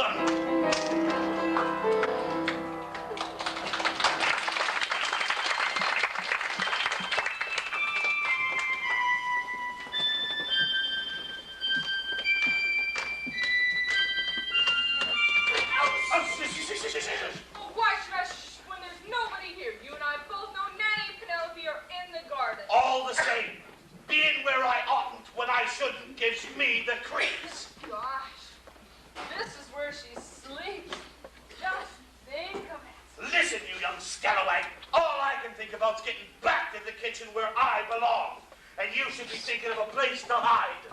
Oh, why should I shh when there's nobody here? You and I both know Nanny and Penelope are in the garden. All the same, being where I oughtn't when I shouldn't gives me the creeps. Gosh, this is where she sleeps. Just think of it. Listen, you young scallywag, all I can think about's getting back to the kitchen where I belong. And you should be thinking of a place to hide.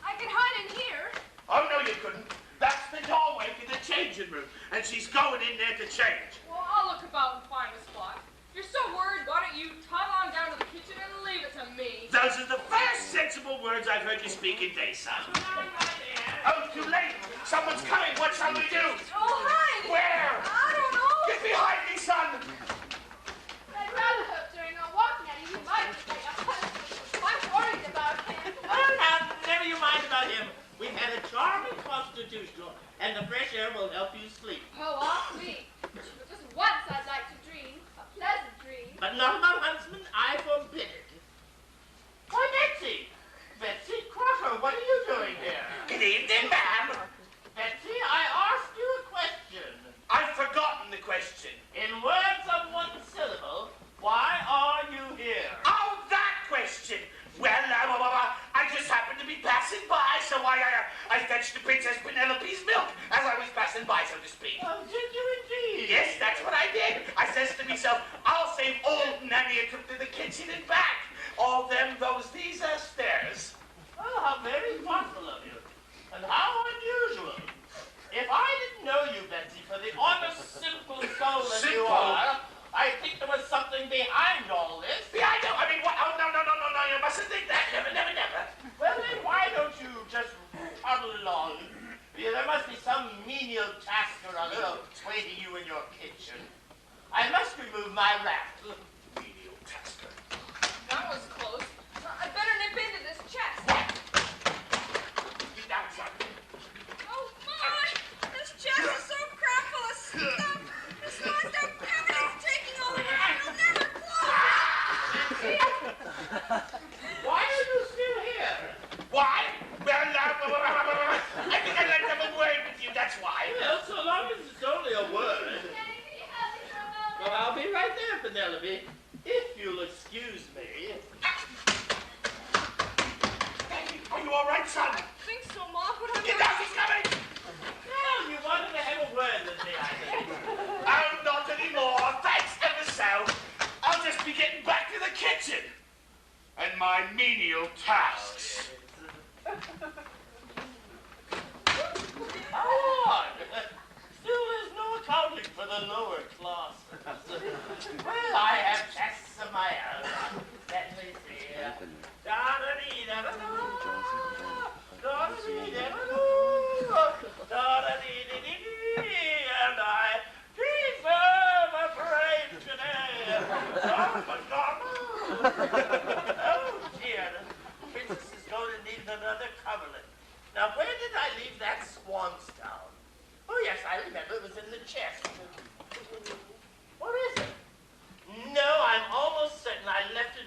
I can hide in here. Oh, no, you couldn't. That's the doorway to the changing room, and she's going in there to change. Well, I'll look about and find a spot. If you're so worried, why don't you tug on down to the kitchen and leave it to me? Those are the first sensible words I've heard you speak in days, son. Oh, too late. Someone's coming. What shall we do? Oh, hi. Where? I don't know. Get behind me, son. I'd rather hope during our walk, Nanny, you might say I'm worried about him. Oh, now, never you mind about him. We've had a charming constitutional, and the fresh air will help you sleep. Oh, I'll see. But just once I'd like to dream. A pleasant dream. But not about Huntsman, I forbid it. Why, Betsy! Betsy Crocker, what are you doing here? Good evening, ma'am. Betsy, I asked you a question. I've forgotten the question. In words of one syllable, why are you here? Oh, that question. Well, I just happened to be passing by, so I fetched the Princess Penelope's milk as I was passing by, so to speak. Oh, did you indeed? Yes, that's what I did. I says to myself, I'll save old Nanny a trip to the kitchen and back. All them, these stairs. Oh, how very thoughtful of you. And how unusual. If I didn't know you, Betsy, for the honest, simple soul that you are, I think there was something behind all this. Behind you? I mean, what? Oh, no, you mustn't think that. Never. Well, then why don't you just toddle along? Yeah, there must be some menial task or other waiting you in your kitchen. I must remove my wrap. Menial tasker. That was close. I'd better nip into this chest. Get down, son. Oh, my! This chest is so crammed full of stuff. This locked up cabinet's taking over. It'll never close. Why are you still here? Why? Well, I think I'd like to have a word with you, that's why. Well, so long as it's only a word. Well, I'll be right there, Penelope, if you'll excuse me. Are you all right, son? I think so, Ma, but I'm Get down, he's coming! Well, you wanted to have a word with me, I think. Oh, not anymore. Thanks ever so. I'll just be getting back to the kitchen and my menial tasks. Odd. Still, there's no accounting for the lower classes. Well, I have tasks of my own. Let me see. Da-da-dee-da-da-da. Da-da-dee-dee-dee-dee. And I deserve a parade today. Oh, dear. The princess is going to need another coverlet. Now, where did I leave that swan's down? Oh, yes, I remember. It was in the chest. What is it? No, I'm almost certain I left it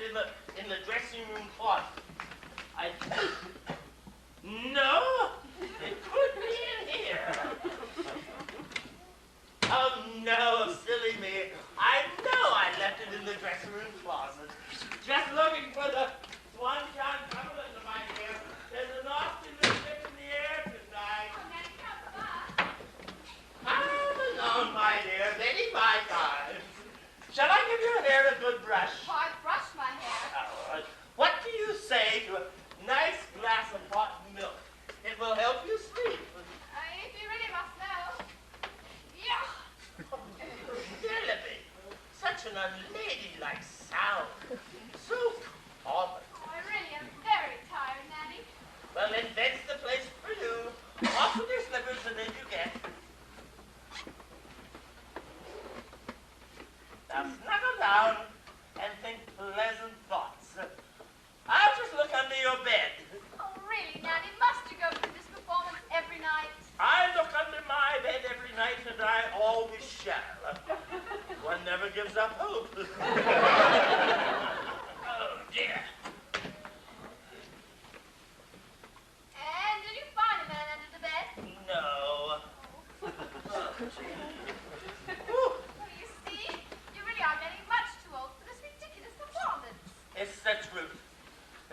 in the dressing room closet. No,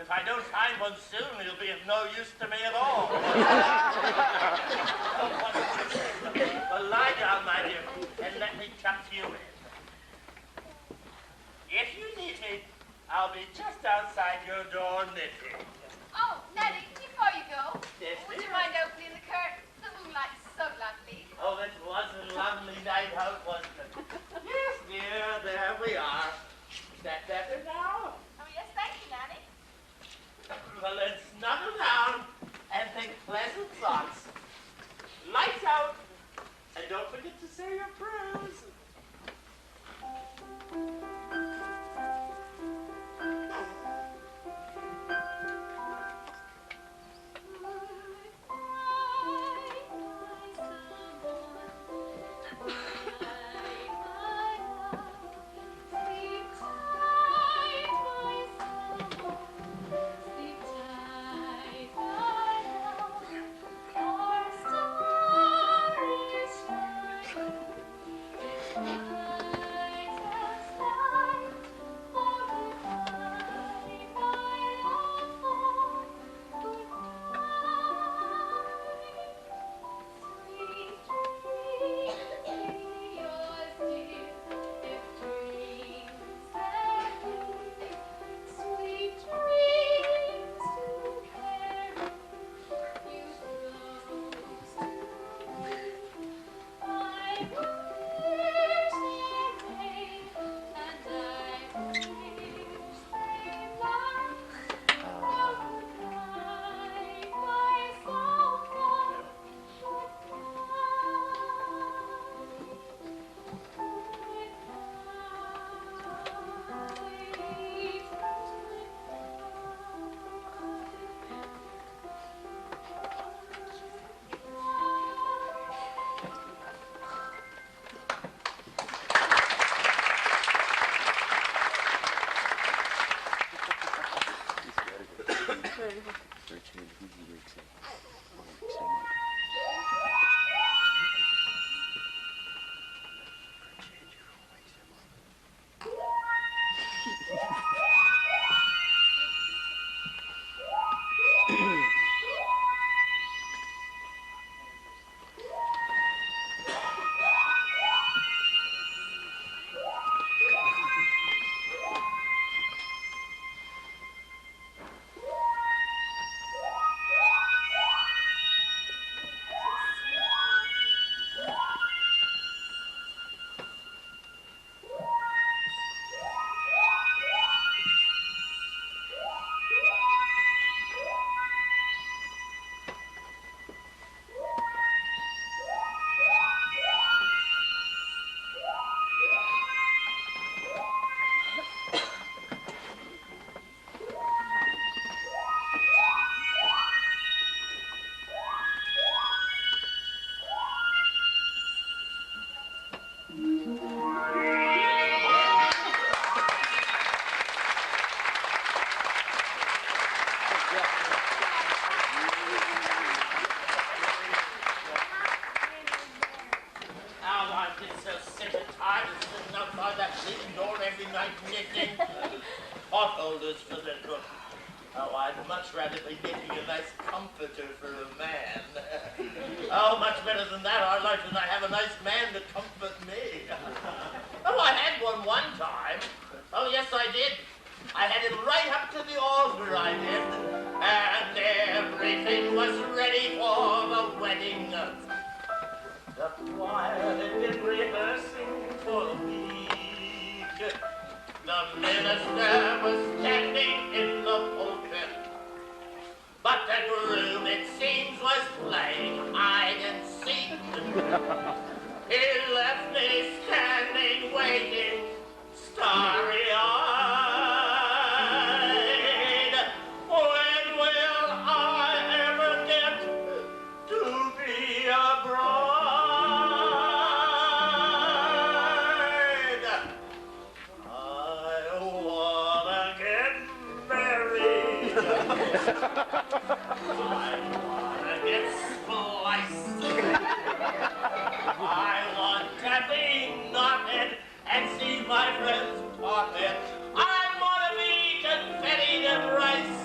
If I don't find one soon, he'll be of no use to me at all. Well, lie down, my dear, and let me tuck you in. If you need me, I'll be just outside your door knitting. Oh, Nettie, before you go, Yes, would you dear? mind opening the curtain? The moonlight's so lovely. Oh, it was a lovely night out, wasn't it? Yes, dear, there we are. Is that better now? Oh, yes, thank you, Nanny. Well, then snuggle down and think pleasant thoughts. Lights out, and don't forget to say your prayers. Potholders for the cook. Oh, I'd much rather be making a nice comforter for a man. Oh, much better than that. I'd like to have a nice man to comfort me. Oh, I had one time. Oh, yes, I did. I had him right up to the altar, I did. And everything was ready for the wedding. The choir had been rehearsing for a week. The minister was standing in the pulpit. But the groom, it seems, was playing hide and seek. He left me standing, waiting, starry-eyed. When will I ever get to be a bride? I wanna get married. I wanna get spliced. I want to be knotted and see my friends parted. I want to be confettied and rice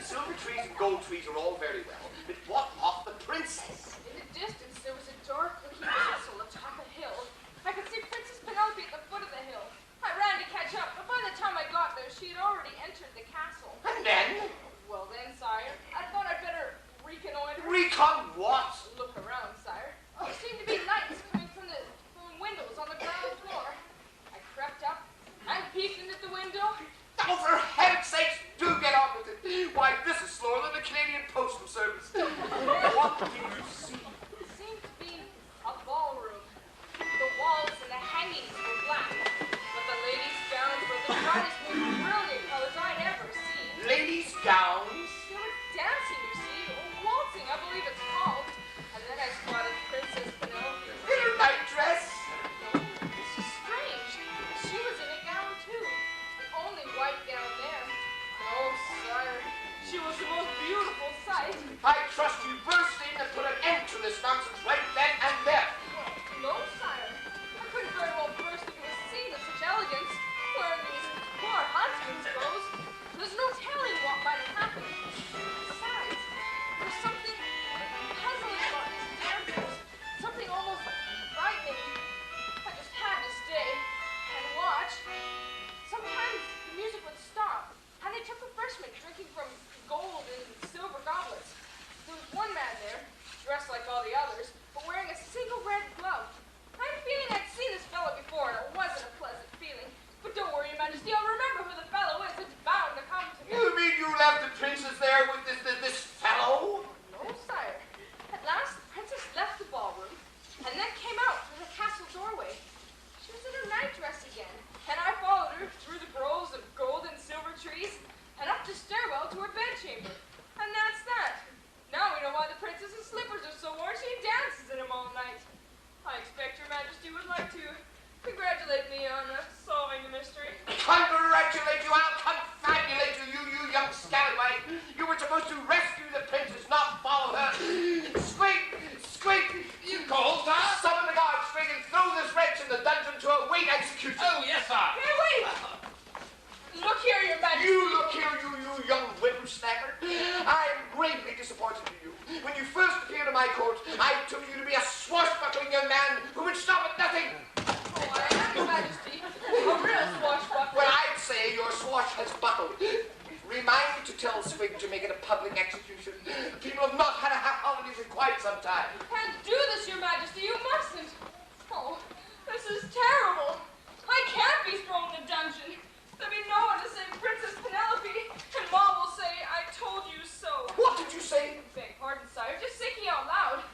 Silver trees and gold trees are all very well, but what of the princess? In announced right then and there. No, sire. I couldn't very well burst into a scene of such elegance, wearing these poor huntsman's clothes. There's no telling what might have happened. Besides, there's something puzzling about these dancers, something almost frightening. I just had to stay and watch. Sometimes the music would stop, and they took refreshment, drinking from gold and silver goblets. There was one man there, dressed like all the others, but wearing a single red glove. I had a feeling I'd seen this fellow before, and it wasn't a pleasant feeling. But don't worry, Your Majesty, I'll remember who the fellow is. It's bound to come to me. You mean you left the princess there with this fellow? No, sire. At last, the princess left the ballroom, and then came out through the castle doorway. She was in her nightdress again, and I followed her through the groves of gold and silver trees, and up the stairwell to her bedchamber. And that's that. Now we know why the princess's slippers are so worn. She dances in them all night. I expect Your Majesty would like to congratulate me on solving the mystery. Congratulate you, I'll confabulate you, you young scallywag. You were supposed to rescue the princess, not follow her. Squeak, squeak. You called, sir? Summon the guards, Squeak, and throw this wretch in the dungeon to await execution. Oh, yes, sir. Hey, wait! Look here, Your Majesty. You look here, you young whippersnapper. I am gravely disappointed in you. When you first appeared in my court, I took you to be a swashbuckling young man who would stop at nothing. Oh, I am, Your Majesty. A real swashbuckler. Well, I'd say your swash has buckled. Remind me to tell Squig to make it a public execution. People have not had a half holiday for quite some time. You can't do this, Your Majesty. You mustn't. Oh, this is terrible. I can't be thrown in the dungeon. There'll be no one to save Princess Penelope, and Mom will say, I told you so. What did you say? Beg pardon, sire. Just thinking out loud.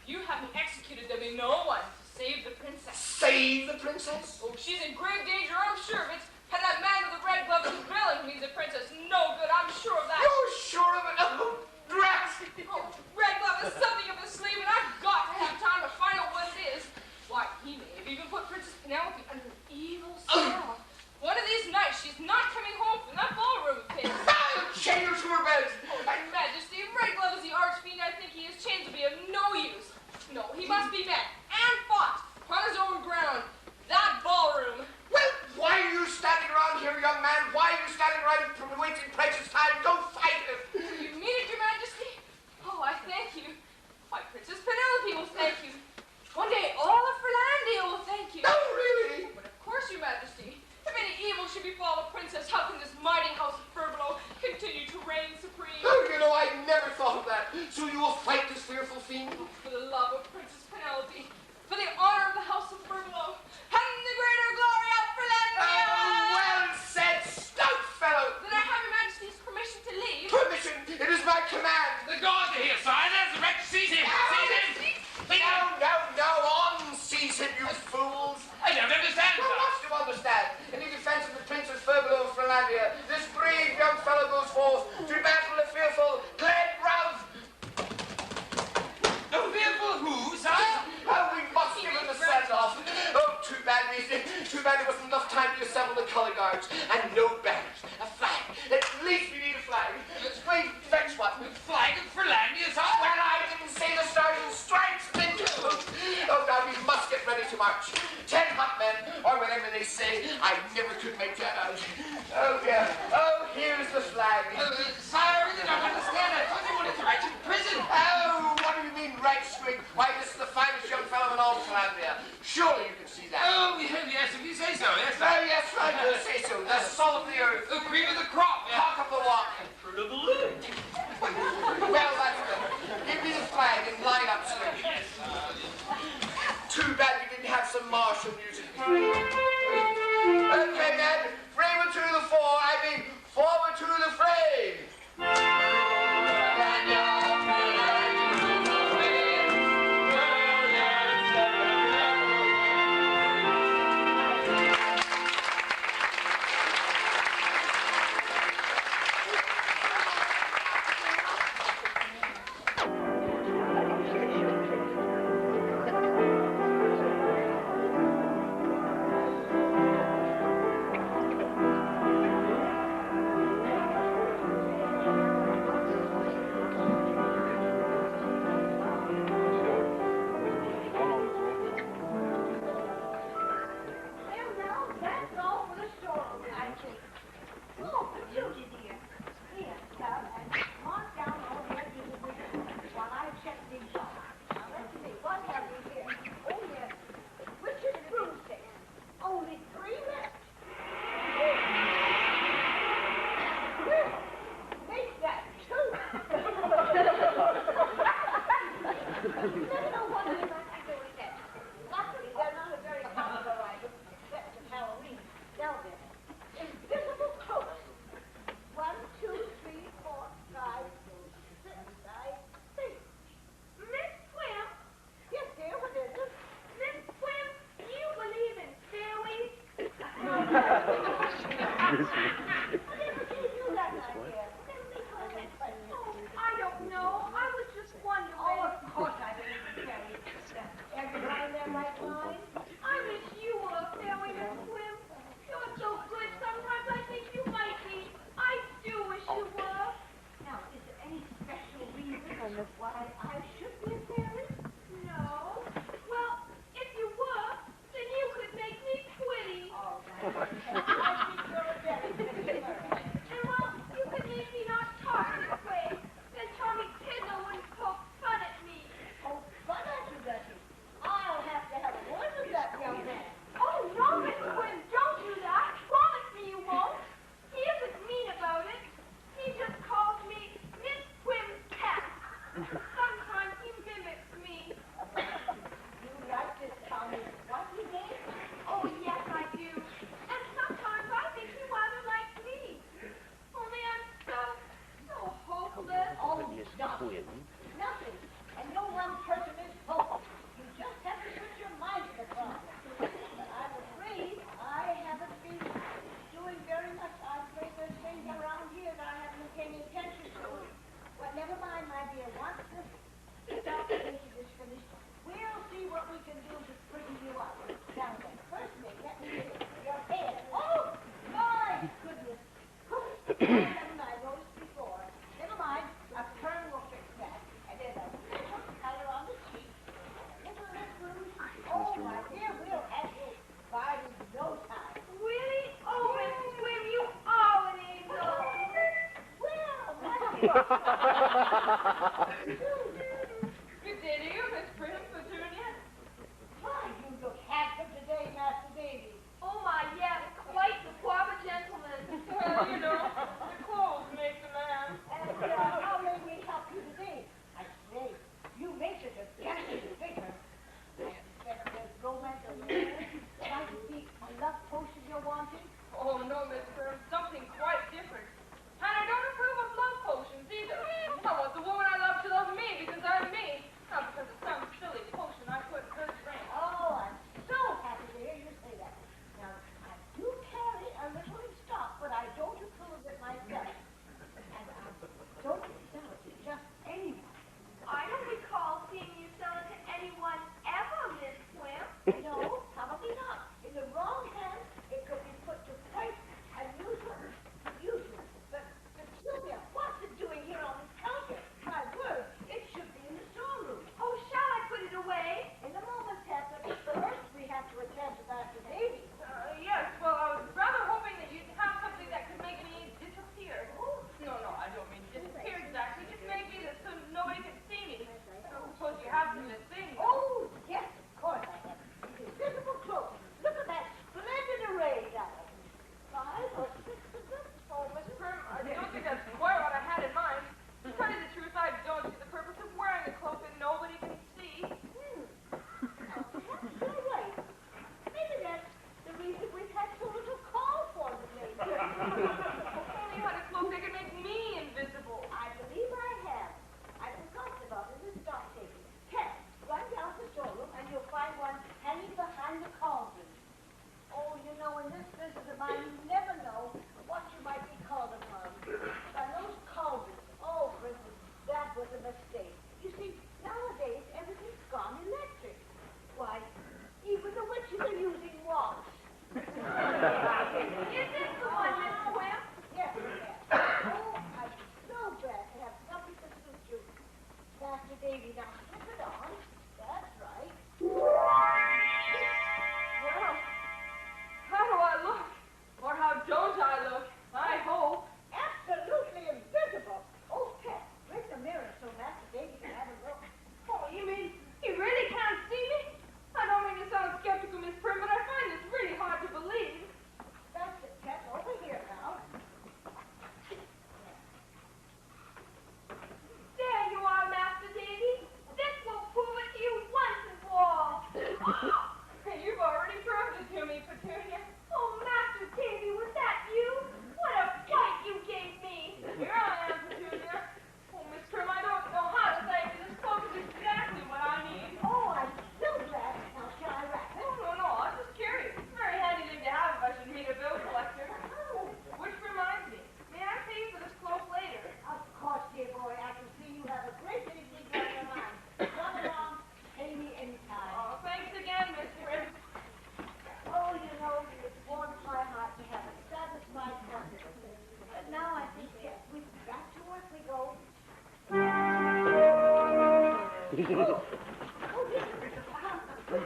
You have me executed. There'll be no one to save the princess. Save the princess? Oh, she's in grave danger, I'm sure of it. And that man with the red gloves is bailing me, the princess. No good, I'm sure of that. You're sure of it? Oh, drat! Oh, red glove is something up his sleeve, and I've got to have time to find out what it is. Why, he may have even put Princess Penelope under an evil spell. One of these nights, she's not coming home from that ballroom of his. Chain her to her bed. Oh, Your Majesty, if Red Glove is the archfiend I think he is, chains will be of no use. No, he must be met and fought on his own ground. That ballroom. Well, why are you standing around here, young man? Why are you standing around wasting precious time? Go fight him. You mean it, Your Majesty? Oh, I thank you. Why, Princess Penelope will thank you. One day, all of Ferlandia will thank you. No, really? But of course, Your Majesty. If any evil should befall the princess, how can this mighty house of Furbelow continue to reign supreme? Oh, you know, I never thought of that. So you will fight this fearful fiend? For the love of Princess Penelope, for the honor of the house of Furbelow, and the greater glory of Ferlandia! Oh, well said, stout fellow. Then I have Your Majesty's permission to leave. Permission? It is my command. The guards are here, sire. There's the wretch. Seize him. Seize him. No, on, seize him, you fools. I don't understand, Well, sir. what's to understand? In the defense of the Princess Furbelow of Ferlandia, this brave young fellow goes forth to battle the fearful Glenbrove. The fearful who, sire? Oh, we must give him a send-off. Oh, too bad there wasn't enough time to assemble the color guards. And no banners. A flag. At least we need a flag. Wait, fetch one. The flag of Ferlandia, sire? Well, I didn't say the Stars and Stripes, did you? Oh, now we must get ready to march. 10 hot men, or whatever they say. I never could make that out. Oh, dear. Oh, here's the flag. Sire, I don't understand. I thought they wanted to write you in prison. Oh, what do you mean, right, Squig? Why, this is the finest young fellow in all Ferlandia. Surely you can see that. Oh, yes, if you say so, yes, sir. Oh, yes, right, you say so. The salt of the earth. The cream of the crop. Cock of the walk. Fruit of the loom. Well, that's good. Give me the flag and line up, Squig. Too bad we didn't have some martial music. Okay, men, forward to the fore. I mean, forward to the fray. I don't know. I was just wondering. Oh, of course I didn't tell you. Everyone in their right mind? I wish you were going to swim. You're so good. Sometimes I think you might be. I do wish you were. Now, is there any special reason why I should be a fairy? No. Well, if you were, then you could make me pretty. Oh, that's I think you're a very pretty girl. And well, you could make me not talk this way. Then Tommy Tiddler wouldn't poke fun at me. Oh, fun at you, Betty. I'll have to have a word with that young man. Oh, no, Miss Quinn, don't do that. Promise me you won't. He isn't mean about it. He just calls me Miss Quinn's cat. Sometimes he mimics me. You like this Tommy? What you did? Oh, yes, I do. And sometimes I think he rather likes me. Only I'm so hopeless. Oh, nothing. Nothing. And no one person is hopeless. You just have to put your mind to the problem. But I'm afraid I haven't been doing very much. I'm afraid there's things around here that I haven't been paying attention to. But never mind, my dear. Once this investigation is finished, we'll see what we can do to pretty you up. Now then, first thing, let me see your hair. Oh, my goodness. Haven't I noticed before? Never mind, a perm will fix that. And there's a little color on the cheek. A little rouge. Oh, my dear, we'll have you by in no time. Really? Oh, Miss Quinn, you are an angel. Well, Good day to you, Miss Prim Petunia. why, you look handsome today, Master Davy. Oh my, yes, quite the proper gentleman. Well, you know, the clothes make the man. And how may we help you today? I say, you make such a dancing figure. I expect there's romance in there. Might it be a love potion you're wanting? Oh, no, Miss Prim, something quite different. And I don't approve of love potions either. I want the woman I love to love me because I'm me, not because of some silly potion I put in her drink. Oh, I'm so happy to hear you say that. Now, I do carry a little in stock, but I don't approve of it myself. And I don't sell it to just anyone. I don't recall seeing you sell it to anyone ever, Miss Quinn. No, probably not. In the wrong hands, it could be put to quite unusual uses. But Sylvia, what's it doing here on this counter? My word, it should be in the storeroom. Oh, shall I put it away? In a moment, Tessa. First, we have to attend to Master Davy. Yes, well, I was rather hoping that you'd have something that could make me disappear. No, I don't mean disappear exactly. Just make me that so nobody can see me. I suppose you have some things. Oh, yes, of course I have. Invisible cloak. Look at that splendid array, darling. 5 or 6 of them? Oh, Miss Prim, I don't think that's quite what I had in mind. To tell you the truth, I don't see the purpose of wearing a cloak that nobody can see. Now, perhaps you're right. Maybe that's the That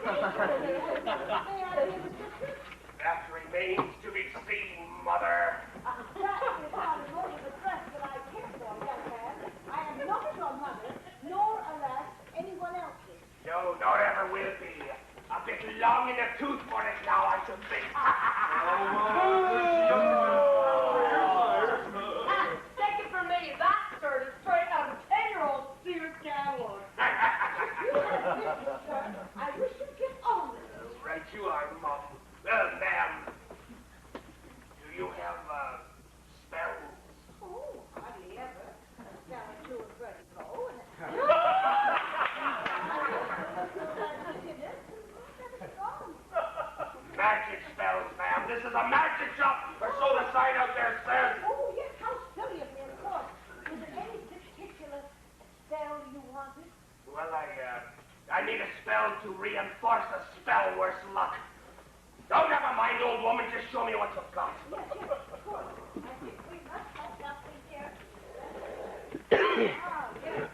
remains to be seen, Mother. That is hardly more than the dress that I care for, young man. I am not your mother, nor, alas, anyone else's. No, nor ever will be. A bit long in the tooth for it now, I should think. Take it from me, that skirt is straight out of a 10-year-old Sears catalog. I wish you'd get on with it. Right you are, Mom. Well, ma'am, do you have, spells? Oh, hardly ever. Down to a vertigo and Magic spells, ma'am. This is a magic shop, or so the sign out there says. Oh, yes, how silly of me, of course. Was there any particular spell you wanted? Well, I need a spell to reinforce a spell worse luck. Don't never mind, old woman. Just show me what you've got. Yes, of course. I think we must have something here. Ah, yes.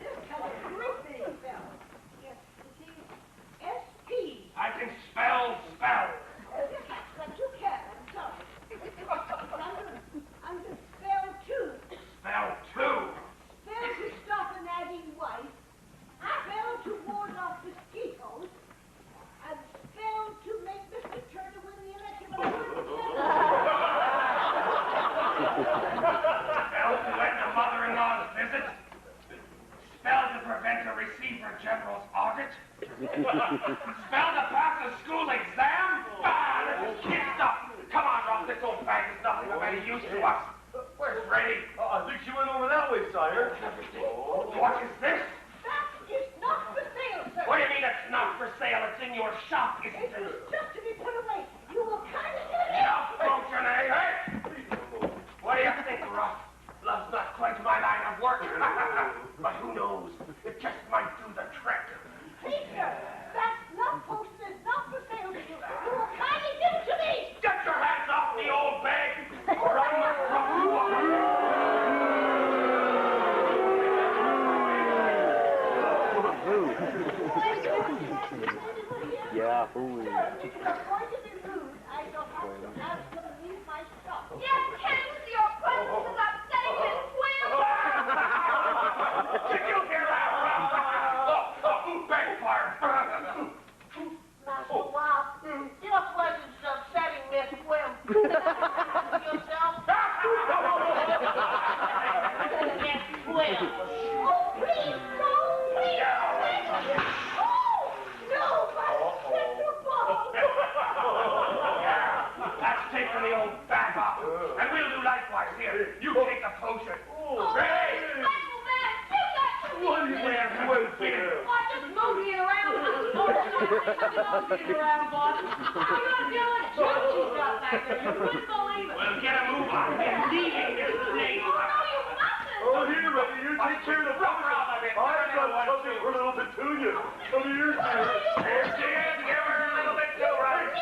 This has a grouping spell. Yes, you see, S.P. I can spell spells. Yes, but you can, I'm sorry. I'm the spell two. Spell two. Spell to stop a nagging wife. Spell to ward off mosquitoes. And spell to make Mr. Turner win the election. But I wouldn't get it. Spell to end a mother-in-law's visit. Spell to prevent a receiver general's audit. Spell to pass a school exam. Ah, this kid stuff. Come on, Rob. This old bag is nothing of any use to us. Where's Reddy? I think she went over that way, sire. What is this? That is not for sale, sir. What do you mean it's not for sale? It's in your shop, isn't It it? is just to be put away. You will kindly get it. Enough, motion, eh? Hey! What do you think, Rob? Love's not quite my line of work. But who knows? It just might do the trick. Please, sir, that love potion is not for sale to you. You will kindly give it to me. Get your hands off the old bag, or I must rough you up. Yeah, Sir, if you are going to be rude, I shall have to ask you to leave my shop. Yes, Kent, your presence is upsetting his will. Did you hear that, Rob? Oh, backfired. Master Wasp, your presence is upsetting Miss Wim. Yourself? Miss Wim. Oh, please, no, please. Oh, no, Yeah, that's taking the old back off. And we'll do likewise here. You take the potion. Ready? Michael, man, do that to me. What do you Where think? will be? Oh, just move it around. Oh, move it around, boss. How you doing? She's got back there. You wouldn't believe it. Well, get a move on. We're leaving this place. Oh, no, you mustn't. Oh, here, Reddy, you take care of the Rob a bit. I've got something for little Petunia. Come here, dear. There she is. Give her a little bit too, right?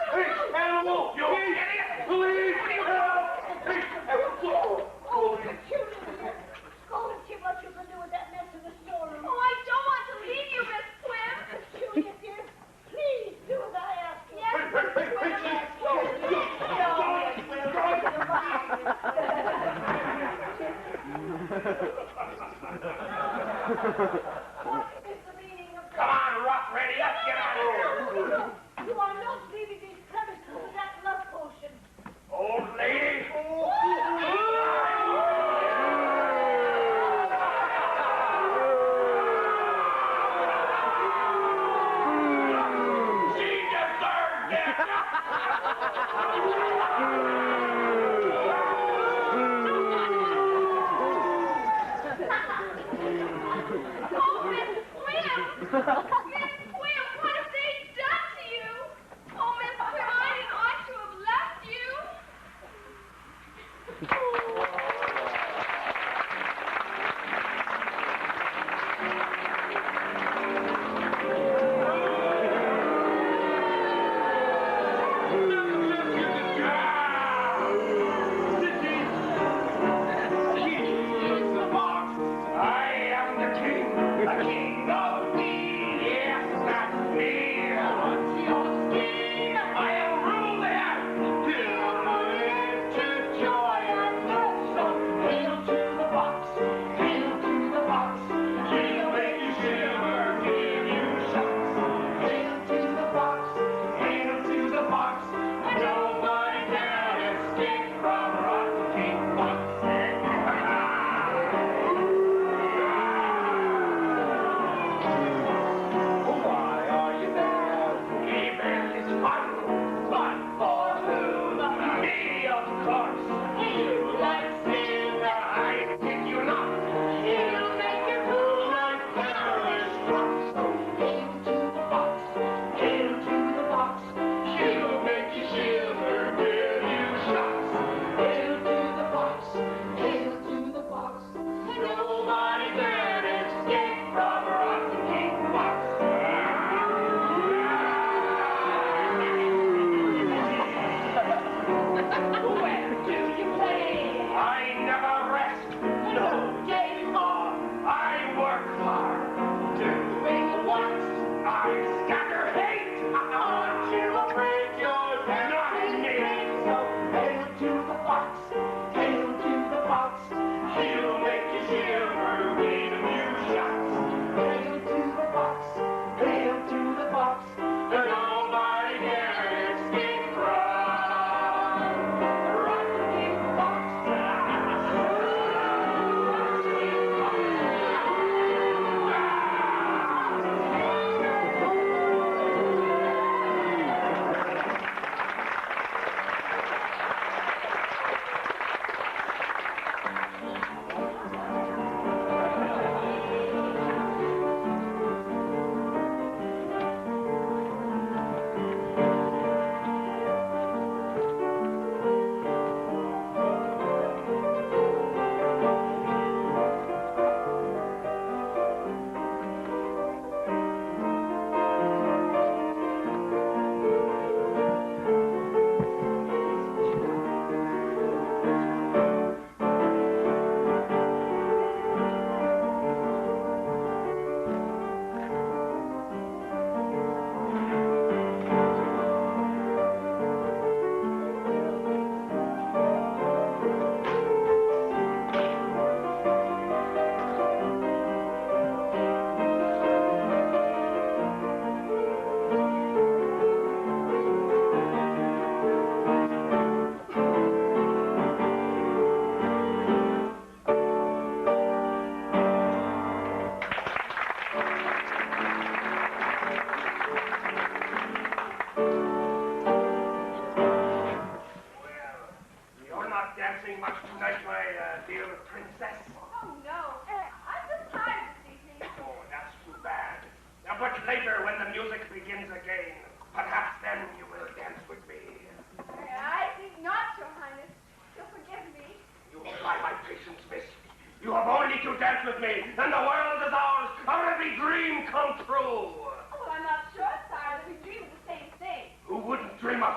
Hey, animal! You idiot! Please, help! Hey, Oh, peculiar. Go and see what you can do with that mess in the storeroom. Oh, I don't want to leave you, Miss Quim. Peculiar, dear, please do as I ask you. Yes, Miss Quim. What is the meaning of Come that? on, Rock, ready? Let's get out of here. You are not leaving these premises with that love potion. Old lady. She deserved it. Oh, Miss Quim. Miss Quim, what have they done to you?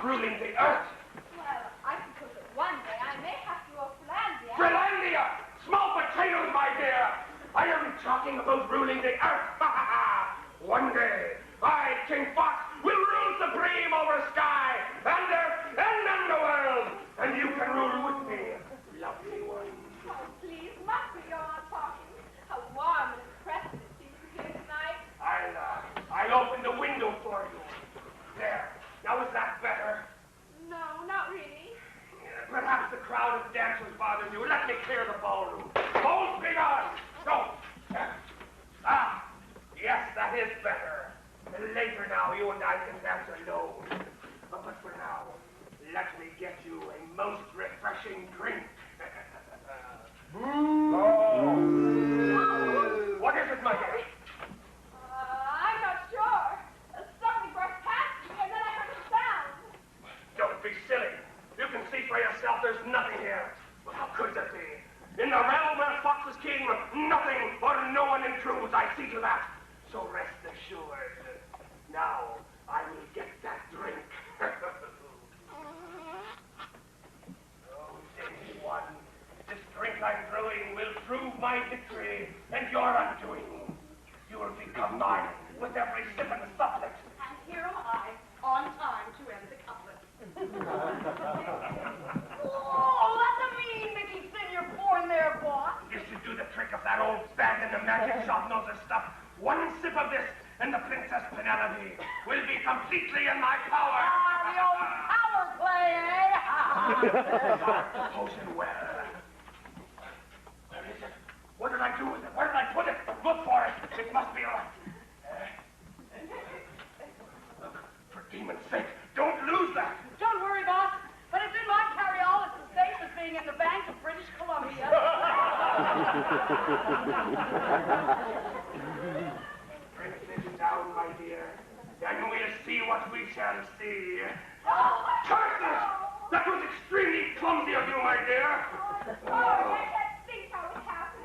of ruling the earth. Well, I suppose that one day I may have to go to Philandia. Philandia! Small potatoes, my dear! I am talking about ruling the earth. One day, I, King Fox, will rule supreme over sky and earth and underworld, and you can rule with me, lovely one. Oh, please, must we go on talking? How warm and oppressive it seems here tonight. I'll open the window for you. There. Now is that better? No, not really. Perhaps the crowd of dancers bothers you. Let me clear the ballroom. Hold big on. Go. Yes, that is better. Later now, you and I can dance alone. But for now, let me get you a most refreshing drink. What is it, my dear? I'm not sure. Something brushed past me, and then I heard a sound. Don't be silly. You can see for yourself there's nothing here. Well, how could there be? In the realm where Fox is king, nothing or no one intrudes. I see to that. So rest assured. Now, I will get that drink. Oh, dainty one, this drink I'm brewing will prove my victory and your undoing. You will become mine with every sip and supplet. And here am I, on time to end the couplet. Oh, that's a mean Mickey sin you're pouring there, boss. You should do the trick of that old bag in the magic shop knows her stuff. One sip of this, and the Princess Penelope will be completely in my power. The old power play, eh? Start the potion well. Where is it? What did I do with it? Where did I put it? Look for it. It must be right. Look, for demon's sake, don't lose that. Don't worry, boss. But it's in my carry-all. It's the same as being in the Bank of British Columbia. Bring this down, my dear, and we'll see what we shall see. Curses! That was extremely clumsy of you, my dear. I can't think how it happened.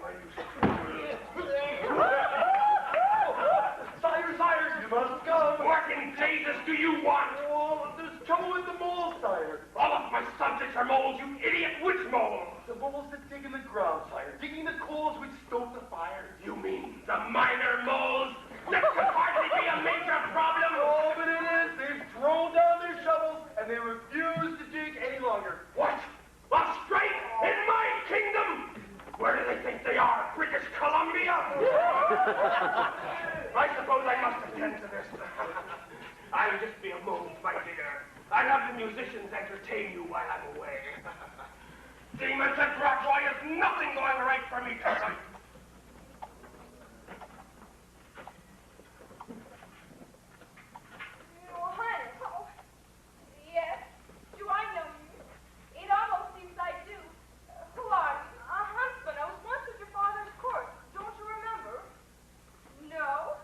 Sire, you must go. What in Jesus do you want? Oh, there's trouble with the moles, sire. All of my subjects are moles, you idiot. Which moles? The moles that dig in the ground, sire, digging the coals which stoke the fire. You mean the minor moles? That could hardly be a major problem. Oh, but it is. They've thrown down their shovels and they refuse to dig any longer. What? A strike in my kingdom? Where do they think they are? British Columbia? I suppose I must attend to this. I'll just be a moment, my dear. I'll have the musicians entertain you while I'm away. Demons and Broadway is nothing going right for me tonight. Your Highness, oh, yes. Do I know you? It almost seems I do. Who are you? A huntsman. I was once at your father's court. Don't you remember? No.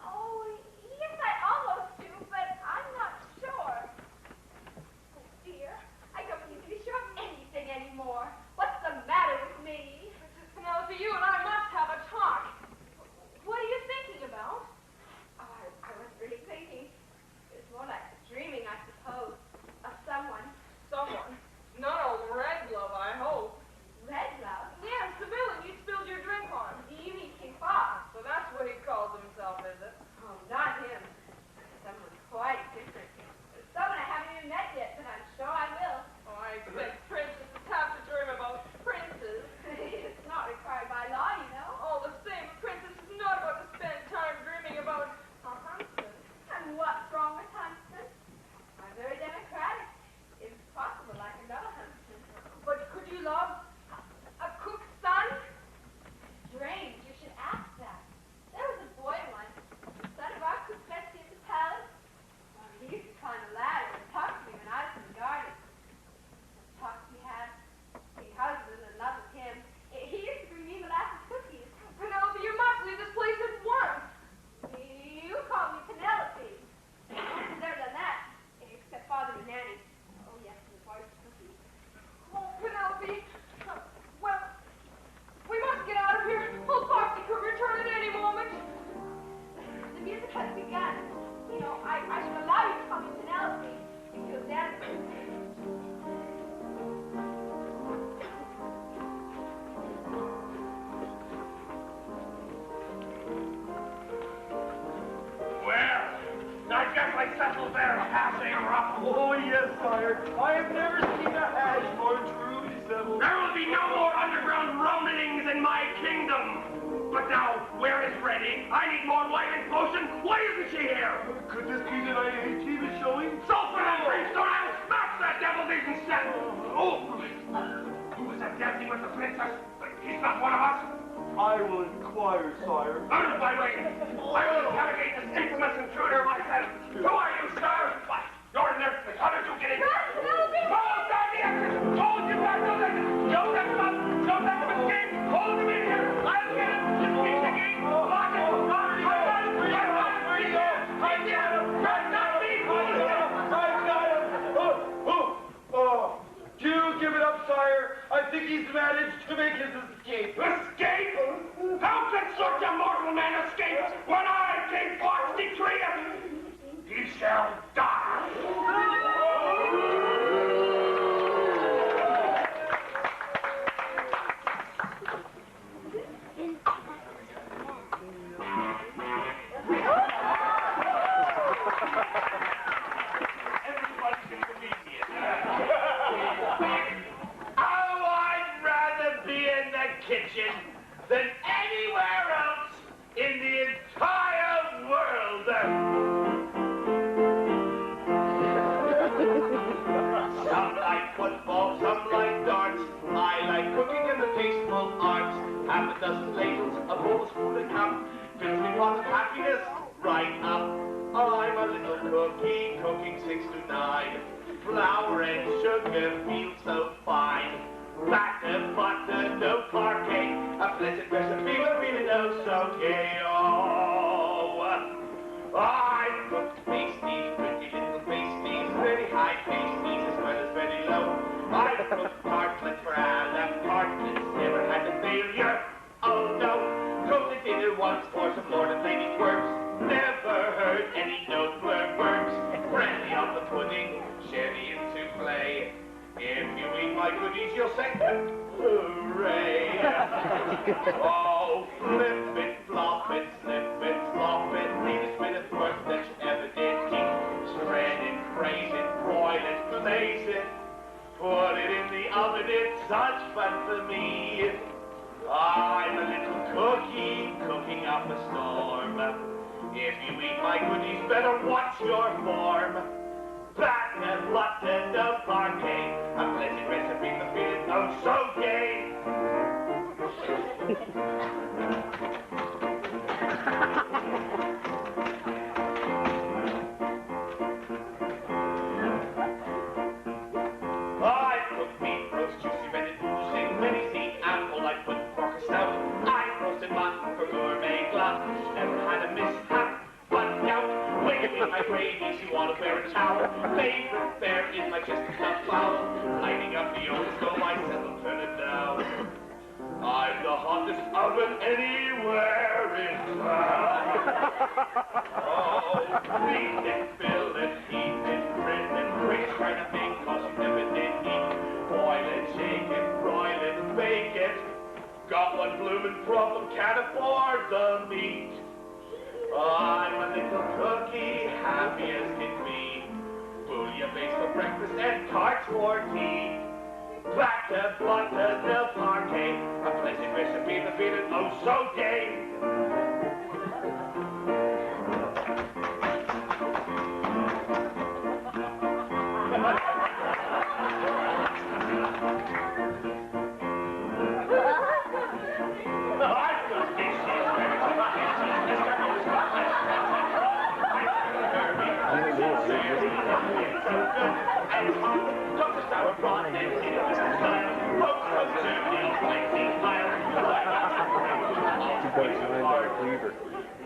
Oh, yes, I almost do, but I'm not sure. Oh, dear. I don't seem to be sure of anything anymore. What's the matter with me? Princess Penelope, you and I must have a talk. What are you thinking about? Oh, I wasn't really thinking. It was more like dreaming, I suppose, of someone. Someone. Not old Red Glove, I hope. Red Glove? Yes, the villain you spilled your drink on. You mean King Fox? So that's what he calls himself, is it? Oh, not him. Someone quite different. Someone I haven't even met yet, but I'm sure I will. Oh, I expect princesses have to dream about princes. It's not required by law, you know. All the same, a princess is not about to spend time dreaming about a huntsman. And what's wrong with Huntsman? I'm very democratic. If possible, like another Huntsman. But could you love a cook's son? Strange, you should ask that. There was a boy once, the son of our cook Betsy at the palace. Well, he used to climb a ladder and talk to me when I was in the garden. The talks we had, the husband and love with him. He used to bring me molasses cookies. Penelope, you must leave this place at once. You call me Penelope. Other than that, except Father and Nanny. Oh, yes, and the boy's cookies. Oh, Penelope. Well, we must get out of here. Old Foxy could return at any moment. The music has begun. You know, I should allow you to call me Penelope. You'll dance. Well, I guess I settled there, passing rough. Oh, yes, sire. I have never seen a hash more truly settled. There will be no more underground rumblings in my kingdom. But now, where is Reddy? I need more light and potion. Why isn't she here? Could this be that IAT is showing? Sulfur and brimstone, I'll smash that devil's instead. Oh, who was that dancing with the princess? He's not one of us. I will inquire, sire. Out of my way. I will interrogate this infamous intruder myself. Who are you, sir? What? You're in there. How did you get in here? Hold down the exit. Hold him back. Don't let him up. Don't let him escape. Hold him in here. I'll get him. Just keep the gate. Lock it. Lock it. You give it up, sire. I think he's managed to make his escape. Escape? How can such a mortal man escape when I, King Fox, decree it? He shall die. Kitchen than anywhere else in the entire world. Some like football, some like darts. I like cooking and the tasteful arts. Half a dozen ladles, a bowl of spoon and cup. Fills me pot of happiness right up. I'm a little cookie, cooking 6 to 9. Flour and sugar feel so fine. Batter, butter, no parquet. A pleasant recipe will really know so gay. Oh, I cooked pasties, pretty little pasties, very high pasties as well as very low. I cooked tartlets for Anna, tartlets never had a failure. Oh no, cooked a dinner once for some Lord and Lady twerps. Never heard any no-blur worms. Brandy on the pudding, sherry and souffle. If you eat my goodies, you'll say, hooray! Oh, flip it, flop it, slip it, flop it, neatest bit of work that you ever did. Spread it, praise it, broil it, glaze it, put it in the oven, it's such fun for me. I'm a little cookie, cooking up a storm. If you eat my goodies, better watch your form. Batter, butter, no parquet. A pleasant recipe for feeling oh so gay. I cooked meat roast, juicy, red and oozing, many seed apple, I put pork and stout. I roasted mutton for gourmet glut. Never had a mishap, but doubt. When you eat my gravies, you ought to wear a towel. Favorite fare is my chest stuffed fowl. Lighting up the old stove, I settle, turn it down. I'm the hottest oven anywhere in town. Oh, feed it, fill it, heat it, grin it, grease, try to make cause you never did eat. Boil it, shake it, broil it, bake it. Got one bloomin' problem, can't afford the meat. I'm a little cookie, happy as can be. Bouillabaisse for breakfast and tarts for tea. Batter, butter, no parquet. A pleasant recipe for feeling oh so gay.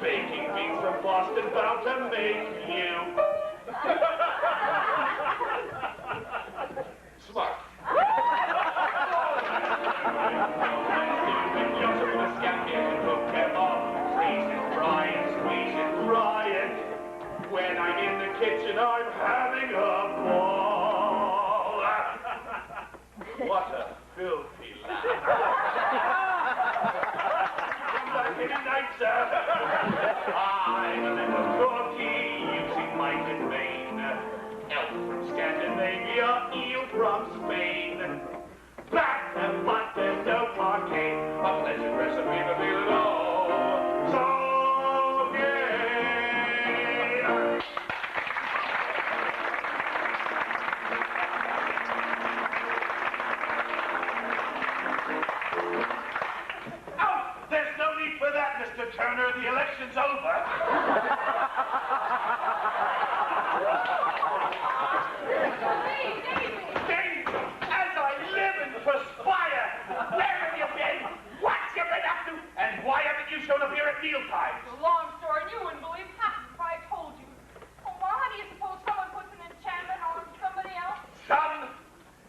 Baking beans from Boston bound to make you smart. When I'm in the kitchen, I'm having a ball. Oh, there's no need for that, Mr. Turner. The election's over. Dave, as I live and perspire, where have you been? What you been up to? And why haven't you shown up here at mealtime? It's a long story, and you wouldn't believe half of it if I told you. Oh, well, how do you suppose someone puts an enchantment on somebody else? Son,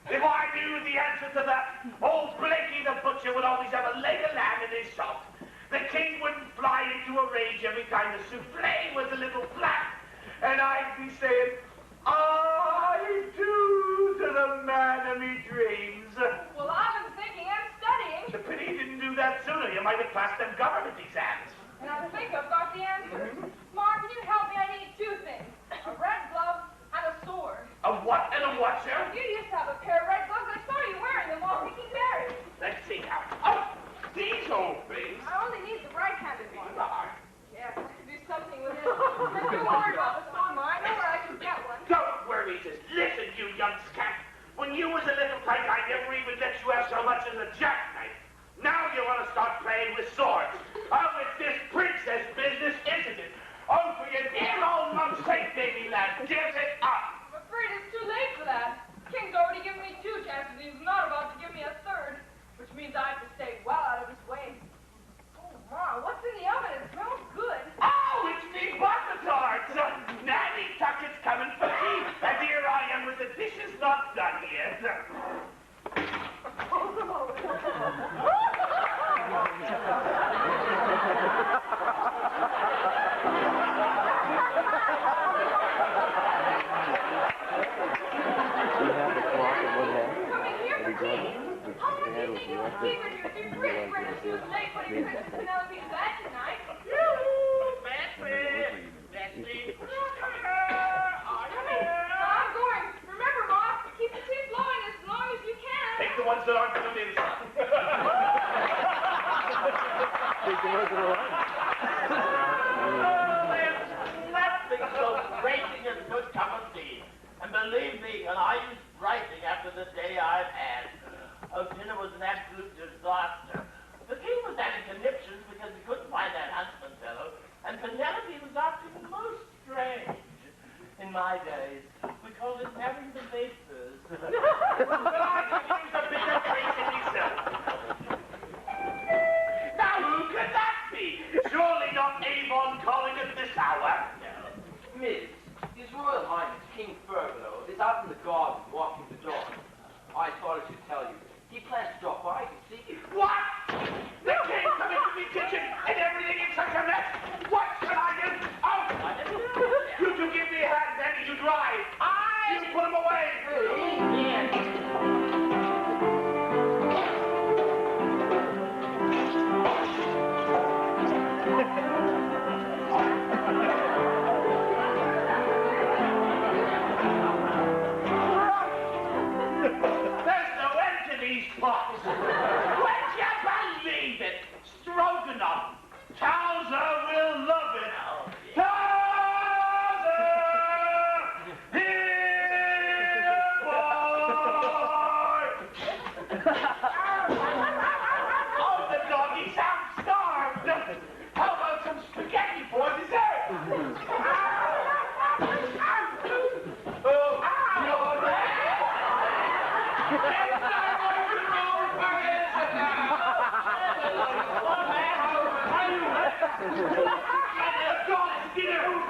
if I knew the answer to that, old Blakey the butcher would always have a leg of lamb in his shop. The king wouldn't fly into a rage every time the souffle was a little flat. And I'd be saying, I do to the man of me dreams. Well, I've been thinking and studying. The pity you didn't do that sooner. You might have passed them government exams. And I think I've got the answer. Mark, can you help me? I need two things. A red glove and a sword. A what and a what, sir? You used to have a pair of red gloves. I saw you wearing them while picking berries. Let's see now. Oh, these old things. I only need the right-handed one. Yes, I could do something with it. Don't you worry about the sword, Mark. I know where I can get one. Don't worry, just listen, you young scamp. When you was a little tyke, I never even let you have so much as a jackknife. Now you want to start playing with swords. Oh, it's this princess business, isn't it? Oh, for your dear old mom's sake, baby lad, give it up. I'm afraid it's too late for that. King's already given me 2 chances. He's not about to give me a third, which means I have to stay well out of his way. Oh, Ma, what's in the oven? It smells good. Oh, it's me butter tarts. Nanny Tuckett's coming for tea. And here I am with the dishes not done yet. Coming here for tea. Oh, I think you were figured you'd be pretty British. She was late putting Princess Penelope to bed tonight. I'm going. Remember, Ma, keep the tea flowing as long as you can. Take the ones that aren't coming in. There's nothing so grating as a good cup of tea. And believe me, when I was writing after the day I've had, dinner was an absolute disaster. The king was having conniptions because he couldn't find that huntsman fellow, and Penelope was acting most strange. In my days, we called it having the vapors. But I could use a bit of tracing myself. Now who could that be? Surely not Avon calling at this hour. Miss, His Royal Highness King Furbelow is out in the garden walking the dog. I thought I should tell you. He plans to drop by to see you. What? The king come into the kitchen and everything in such a mess. What should I do? Oh! You two give me a hand, then you drive. You put him away. There's no end to these pots. Would you believe it? Stroganoff. Towser will love it. Towser! Here, boy! Oh, the doggy sounds starved. How about some spaghetti for dessert?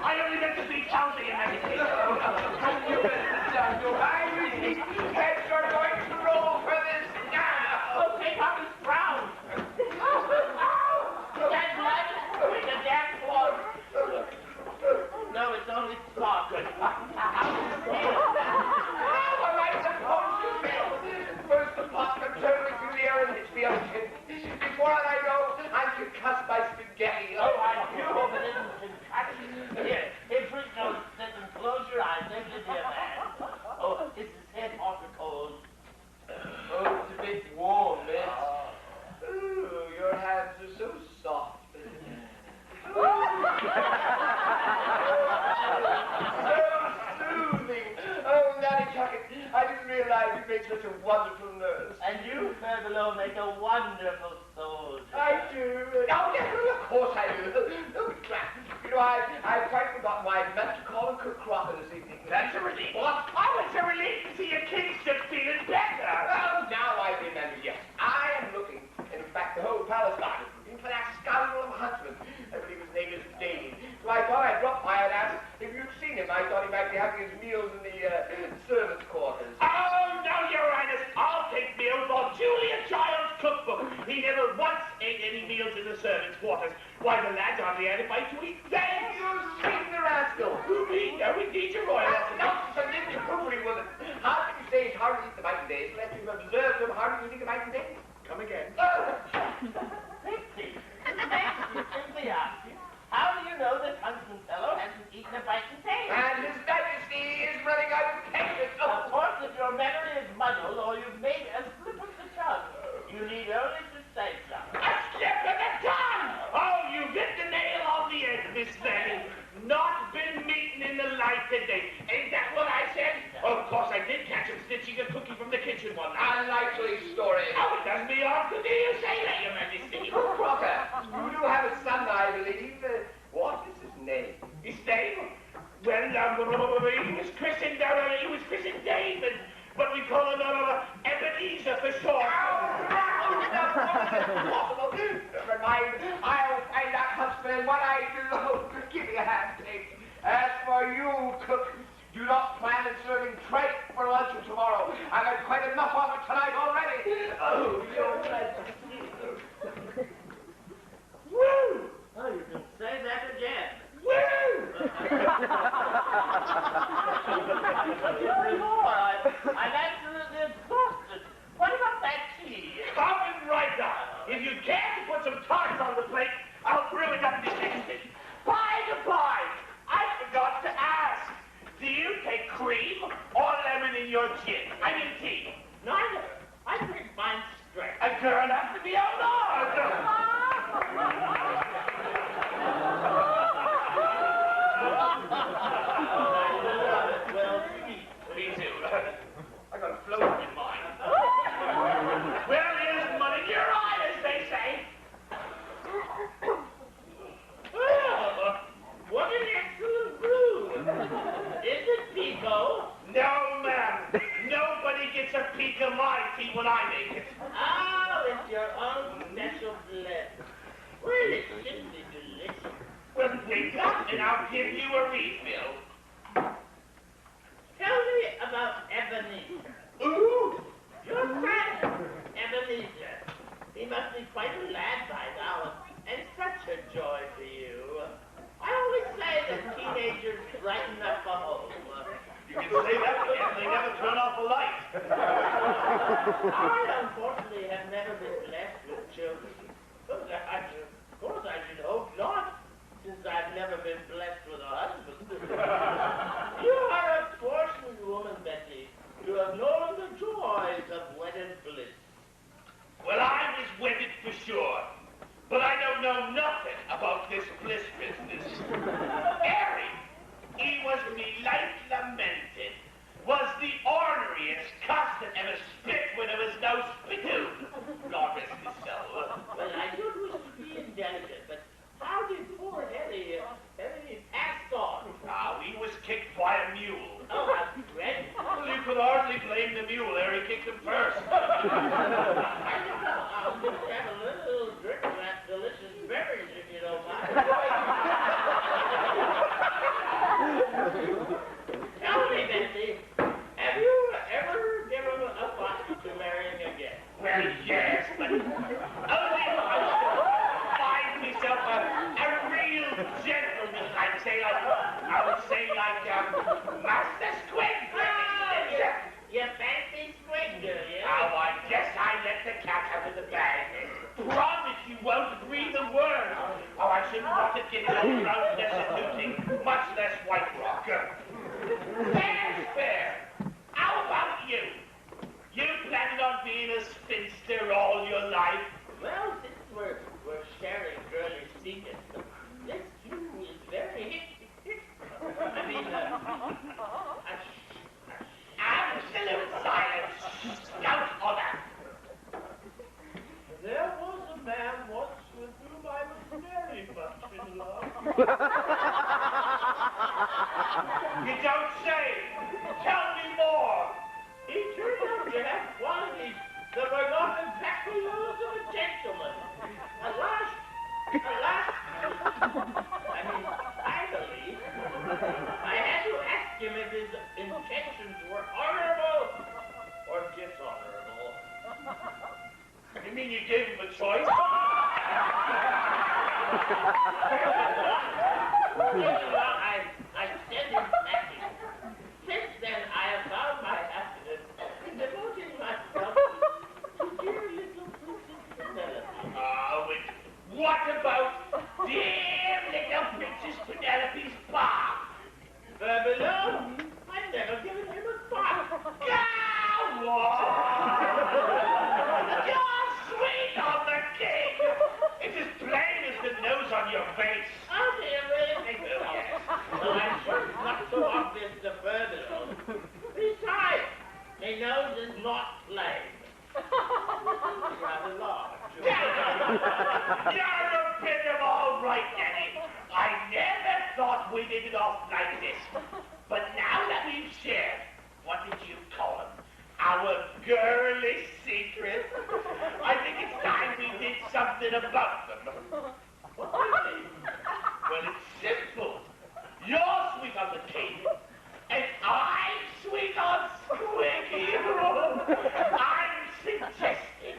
I only meant to be counting in everything. I repeat, heads are going to roll for this now. Oh, take off his frown. Stand right with the damn floor. No, it's only talk. Well, I suppose you will. First the pot comes turning through the air and hits the ocean. Before I know, I'm concussed by spaghetti. Oh, I do hope it isn't concussion. Here, Fritz knows that and close your eyes. There's the dear man. Oh, is his head hot or cold? Oh, it's a bit warm, miss. Ooh, your hands are so soft. such a wonderful nurse. And you, Fair Below, make a wonderful soldier. I do. Oh, yes, of course I do. Oh, crap. You know, I've quite forgotten why I meant to call and cook Crocker this evening. That's a relief. What? Oh, it's a relief to see your kingship feeling better. Oh, now I remember, yes. I am looking, in fact, the whole palace guard is looking for that scoundrel of a huntsman. I believe his name is Dane. So I thought I'd drop by and ask if you'd seen him. I thought he might be having his meals in the servants' quarters. Oh, no, Your Highness. I'll take meals on Julia Child's cookbook. He never once ate any meals in the servants' quarters. Why, the lads hardly had a bite to eat. Thank you, sweet the rascal. No, indeed, Your Royal. That's nonsense, isn't it? Proofery, was it? How can you say it's hard to eat the bite days unless you've observed them hard eating a bite days? Come again. Pixie, simply ask you, how do you know this huntsman fellow hasn't eaten a bite today? And His Majesty is running out of patience. Of course, if your memory is muddled or you've made a slip of the tongue, you need only to say so. A slip of the tongue! Oh, you hit the nail on the head, Miss Fanny. Not been meeting in the light today. Ain't that what I said? Of course, I did catch him snitching a cookie from the kitchen one night. A likely story. Oh, it does me off to do you say that, Your Majesty. Oh, Crocker, you do have a son, I believe. What is his name? His name? Well, he was christened David, but we call him Ebenezer for short. Impossible. Never mind. I'll find out, husband, what I do. Give me a hand, Kate. As for you, cook, do not plan on serving tripe for lunch tomorrow. I've had quite enough of it tonight already. Oh, Your Majesty. Woo! Oh, you can say that again. Woo! I'm absolutely exhausted. What about that tea? Coming right up. If you care to put some tarts on the plate, I'll brew it up this instant. By the by, I forgot to ask. Do you take cream or lemon in your gin? I mean tea. Neither. I drink mine straight. A girl has to be outlawed. Well, me too. I got a float in mine. Well, here's money in your eye, as they say. Well, what an excellent brew. Is it Pico? No, ma'am. Nobody gets a peek of my tea when I make it. Oh, it's your own special blend. Well, it's simply delicious. Well, drink up and I'll give you a refill. Tell me about Ebenezer. Ooh! Your friend, Ebenezer. He must be quite a lad by now, and such a joy for you. I always say that teenagers brighten up a home. You can say that, but they never turn off a light. I, unfortunately, have never been blessed with children. Of course, I should hope not, since I've never been blessed with a husband. You are a fortunate woman, Betty. You have known the joys of wedded bliss. Well, I was wedded for sure, but I don't know nothing about this bliss business. Harry, he was me life lamented, was the orneriest cuss that ever spit when there was no spittoon. Lord rest his soul. Well, I don't wish to be indelicate, but how did poor Harry pass on? Ah, he was kicked by a mule. Oh, how dreadful. Well, you could hardly blame the mule. Harry kicked him first. I'll just have a little drink of that delicious beverage, if you don't mind. Tell me, Bessie, have you ever given a thought to marrying again? Well, yes, but only if I find myself a real gentleman, I'd say like Master Squid. You fancy Squid, do you? Oh, I guess I let the cat out of the bag. Promise you won't breathe a word. Oh, I shouldn't want to get it around destituting, much less White Rock. Fair's fair. How about you? You planning on being a spinster all your life? Well, since we're sharing girly secrets, this too is very I mean, absolute silence. You don't say. Tell me more. It turns out you have qualities that were not exactly those of a gentleman. Alas, I believe I had to ask him if his intentions were honorable or dishonorable. You mean you gave him a choice? Well, I sent him packing. Since then, I have found my happiness in devoting myself to dear little Princess Penelope. What about dear little Princess Penelope's bar? Below, I've never given him a thought. Go on! You're sweet on the king! It's as plain as the nose on your face. Oh, dear, really? Yes. Well, I'm sure it's not so obvious to Below. Besides, my nose is not plain. It's rather large. You're a bit of all right, Danny. I never thought we'd hit it off like this. But now that we've shared, what did you call them? Our girly secret. I think it's time we did something about them. What do you mean? Well, it's simple. You're sweet on the king, and I'm sweet on Squiggy. I'm suggesting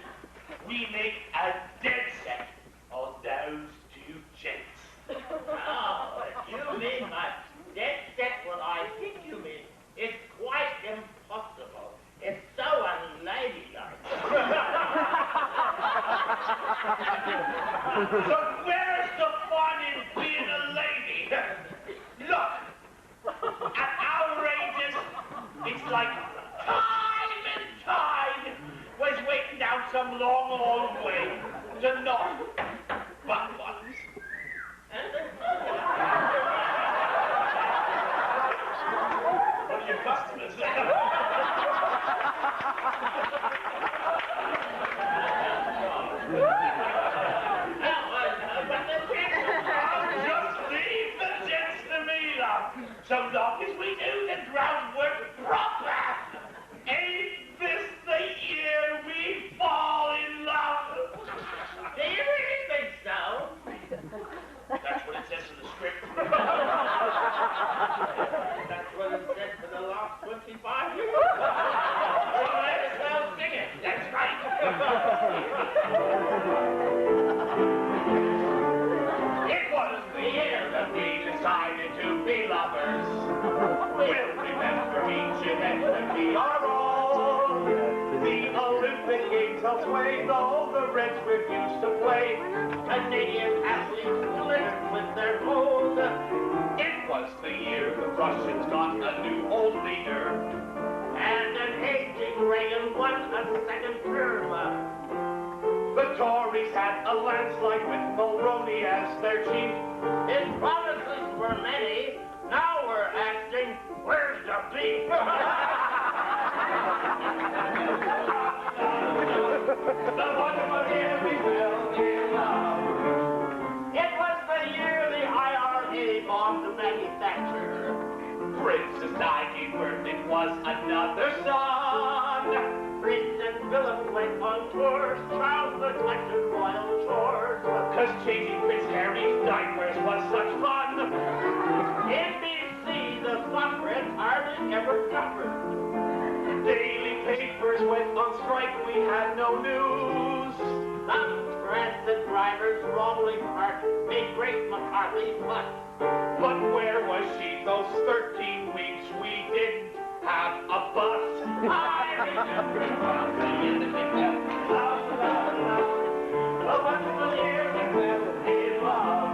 we make a dead set on those two gents. Oh, if you mean my dead set what I think you mean, it's quite impossible. It's so unladylike. So where's the fun in being a lady? Look, at our ages, it's like time and tide was waiting down some long old way to knock but once. What are your customers? Just leave the gents to me, love. So long as we do the groundwork proper. Ain't this the year we fall in love? Do you really think so? That's what it says in the script. That's what it said for the last 25 years. So let us well sing it. That's right. It was the year that we decided to be lovers. We'll remember each event that we are all. The Olympic Games held sway, though the Reds refused to play. Canadian athletes glittered with their gold. It was the year the Russians got a new old leader. And an aging Reagan won a second term. The Tories had a landslide with Mulroney as their chief. His promises were many. Now we're asking, where's the beef? The wonderful year we fell in love. It was the year the IRA bombed Maggie Thatcher. Princess died, gave birth, it was another son. Prince and Philip went on tours, Charles neglected royal chores. 'Cause changing Prince Harry's diapers was such fun. NBC, the suffrage hardly ever suffered. Daily papers went on strike, we had no news. Some transit drivers wrongly parked, made Grace McCarthy fuss. But where was she those 13 weeks we didn't have a bus? I remember the wonderful year we fell in love.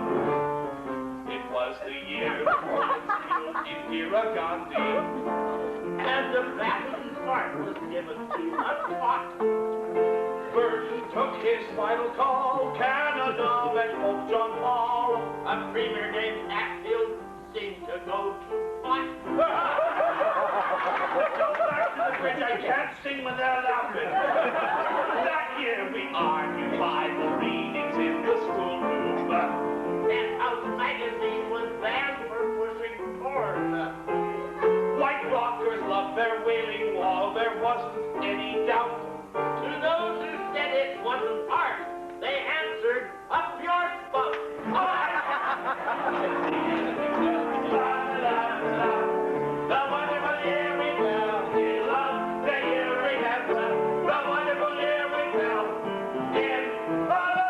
It was the year the woman killed Indira Gandhi. And the Vatican's heart was given to a spot. Burton took his final call. Canada went home John Paul. A premier named Hatfield seemed to go too far. Go back to the bridge. I can't sing when they're laughing. That year we argued Bible readings in the schoolroom. Penthouse magazine there wasn't any doubt. To those who said it wasn't art, they answered, up your spout. The wonderful year we fell in love, the year we have left, the wonderful year we fell in love.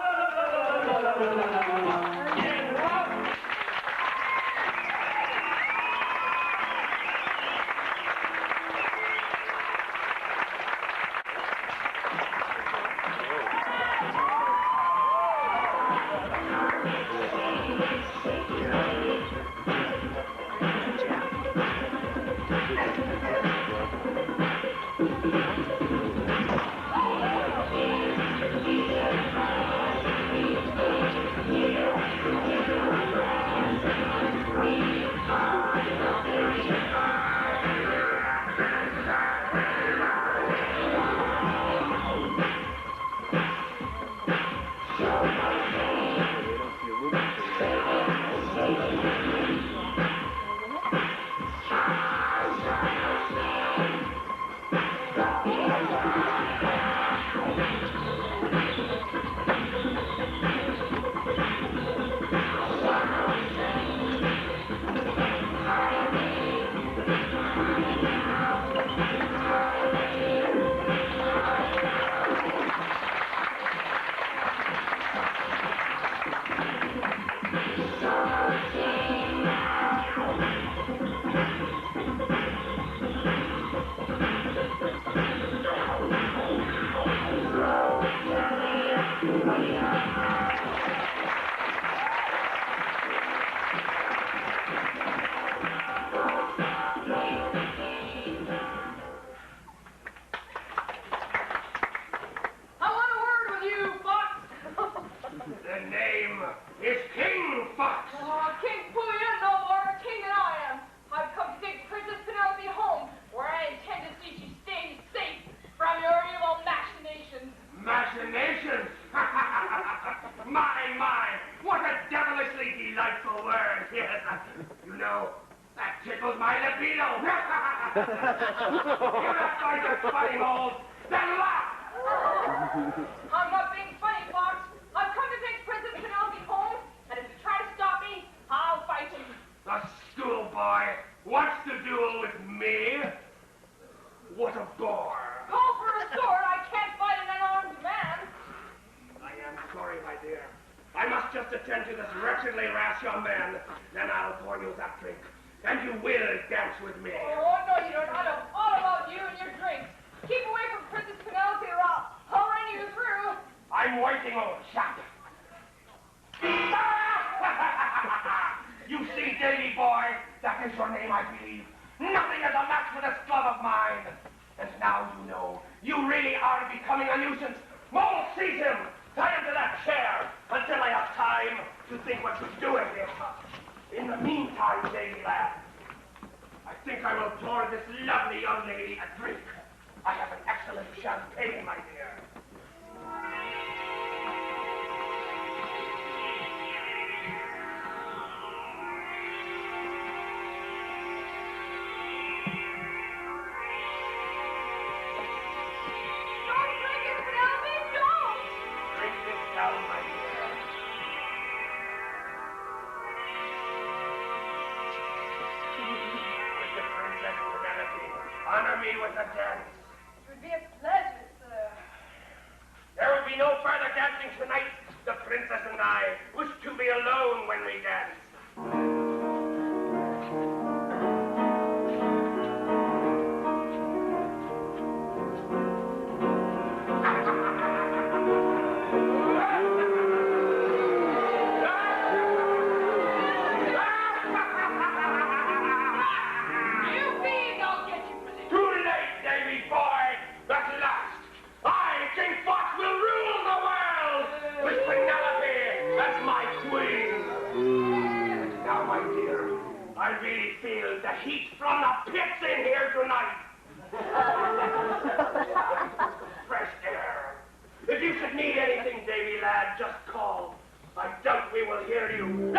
I'm not being funny, Fox. I've come to take Princess Penelope home, and if you try to stop me, I'll fight you. The schoolboy wants to duel with me? What a bore. Call for a sword. I can't fight an unarmed man. I am sorry, my dear. I must just attend to this wretchedly rash young man. Then I'll pour you that drink. And you will dance with me. Oh, no, you don't. I know all about you and your drinks. Keep away from Princess Penelope or I'll run you through. I'm waiting, old chap. You see, Davy boy, that is your name, I believe. Nothing is a match for this glove of mine. And now you know, you really are becoming a nuisance. Mole, seize him. Tie him to that chair until I have time to think what to do with him. In the meantime, Davy lad, I think I will pour this lovely young lady a drink. I have an excellent champagne, my dear. Don't drink it, Penelope, don't! Drink this down, my dear. With the Princess Penelope, honor me with a dance. It would be a pleasure, sir. There will be no further dancing tonight. The princess and I wish to be alone when we dance. You fiend, I'll get you for this. Too late, Davy boy. At last, I, King Fox, will rule the world with Penelope as my queen. And now, my dear, I really feel the heat from the pits in here tonight. Fresh air. If you should need anything, Davy lad, just call. I doubt we will hear you.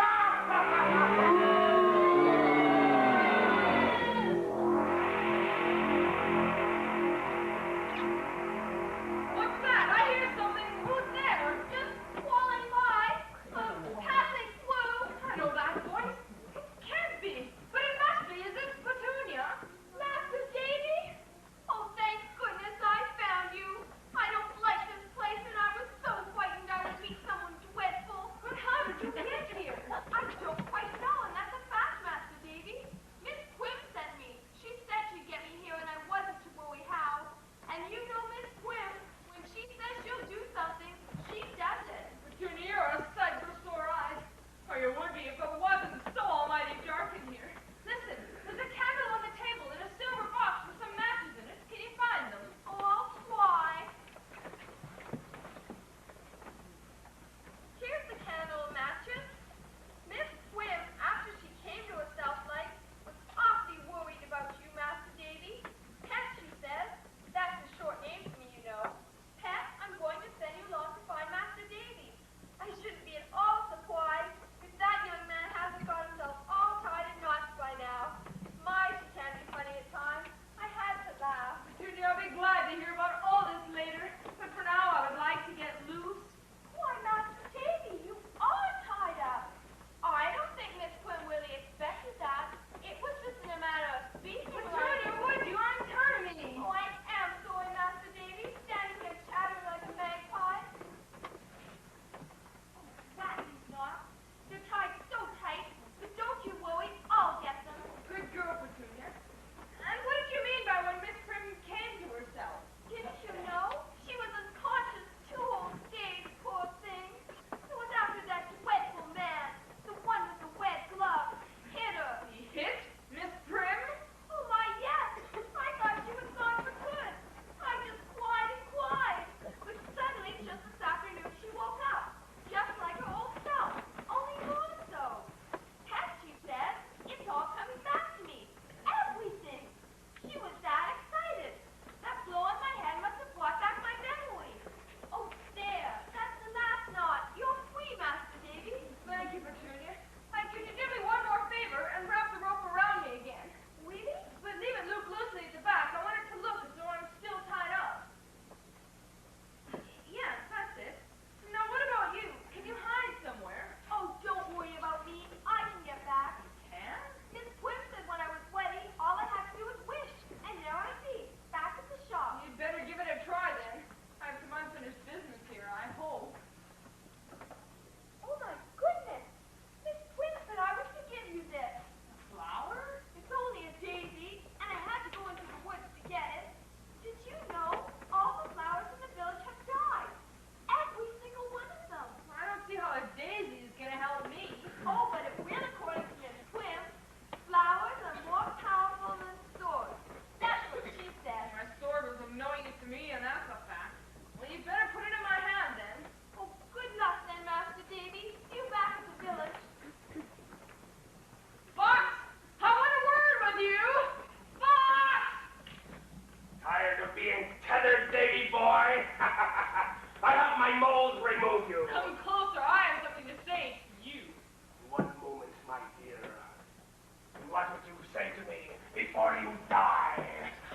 before you die.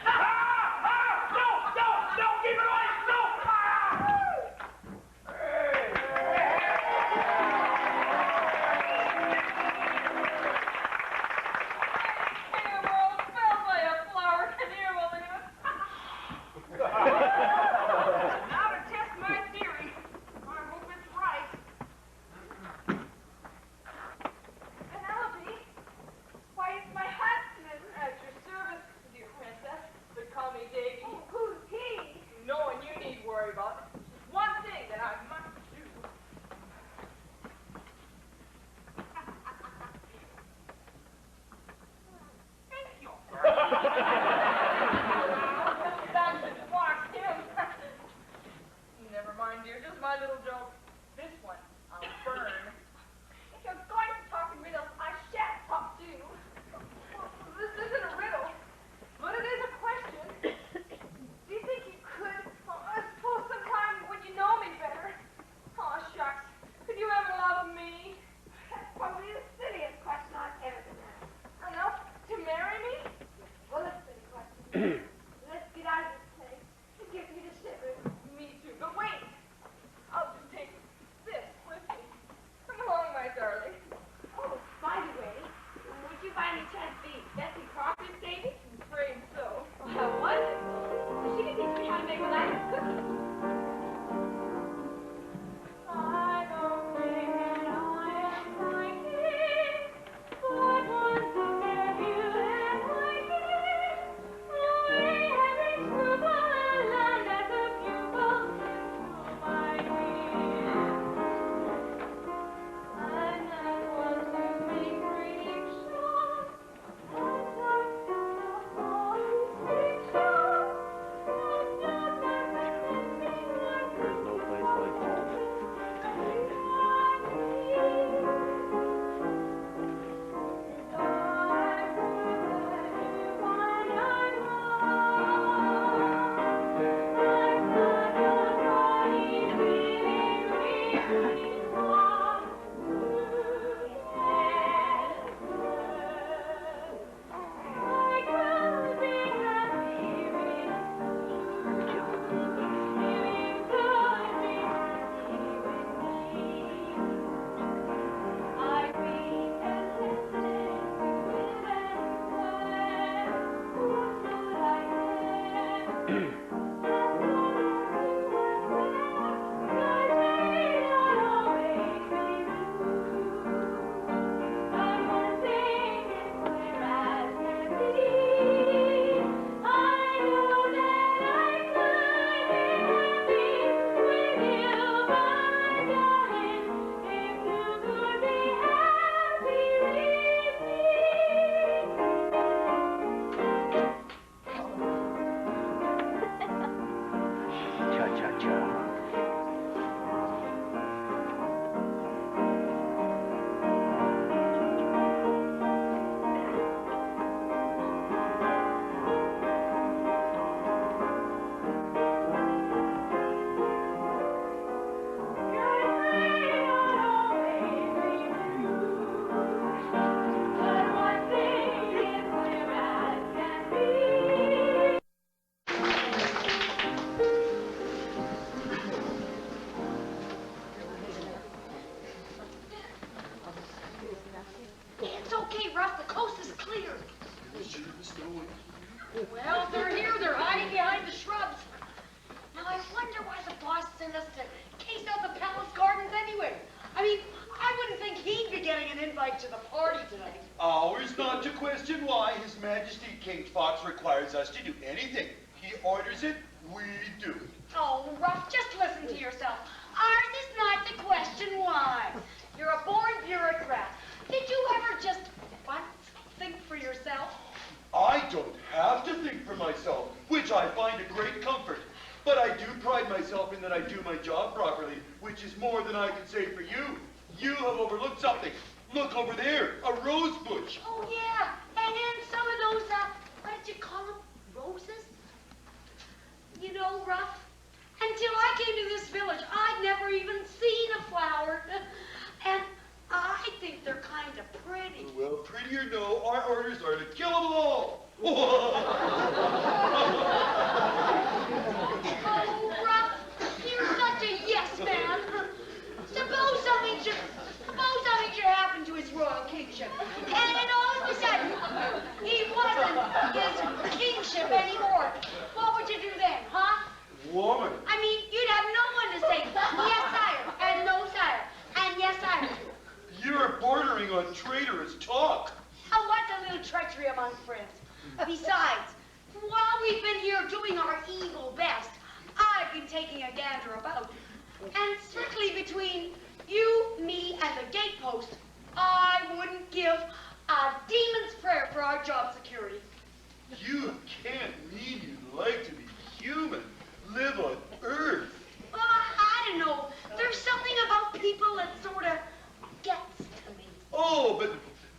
No, keep it away, no! Now to test my theory. I hope it's right. Penelope, why is my husband at your service, dear princess? But call me Davy. Oh, who's he? No one you need worry about. Just one thing that I must do. Thank you. Back to watch him. Never mind, dear. Just my little joke. This one, I'll burn. If you're going to talk in riddles, I shan't talk to you. This isn't a riddle, but it is a question. Do you think you could, I suppose sometime when you know me better? Oh, shucks. Could you ever love me? That's probably the silliest question I've ever been asked. Enough to marry me? Well, it's a silly question. Let's get out of this place. It gives me the shivers. Me too. But wait. I'll just take this with me. Come along, my darling. Oh, by the way, would you by any chance be Bessie Crawford's baby? I'm afraid so. Well, wonderful. So she can teach me how to make a nice cookie. I don't think that I am liking, but once I met you and like it, I haven't scrupled and learned as a pupil to my dreams. And then once you make predictions, and I feel the whole picture, and just as everything was There's no place like home. Cha-cha-cha. It's okay, Ruff. The coast is clear. Well, they're here. They're hiding behind the shrubs. Now, I wonder why the boss sent us to case out the palace gardens anyway. I mean, I wouldn't think he'd be getting an invite to the party tonight. Ours not to question why His Majesty King Fox requires us to do anything. He orders it, we do it. Oh, Ruff, just listen to yourself. Ours is not the question why. You're a born bureaucrat. Did you ever just once think for yourself? I don't have to think for myself, which I find a great comfort. But I do pride myself in that I do my job properly, which is more than I can say for you. You have overlooked something. Look over there, a rose bush. Oh, yeah. And then some of those, what did you call them? Roses? You know, Ruff, until I came to this village, I'd never even seen a flower. And I think they're kind of pretty. Well, pretty or no, our orders are to kill them all. Oh, Besides, while we've been here doing our evil best, I've been taking a gander about. And strictly between you, me, and the gatepost, I wouldn't give a demon's prayer for our job security. You can't mean you'd like to be human, live on Earth. Well, I don't know. There's something about people that sort of gets to me. Oh, but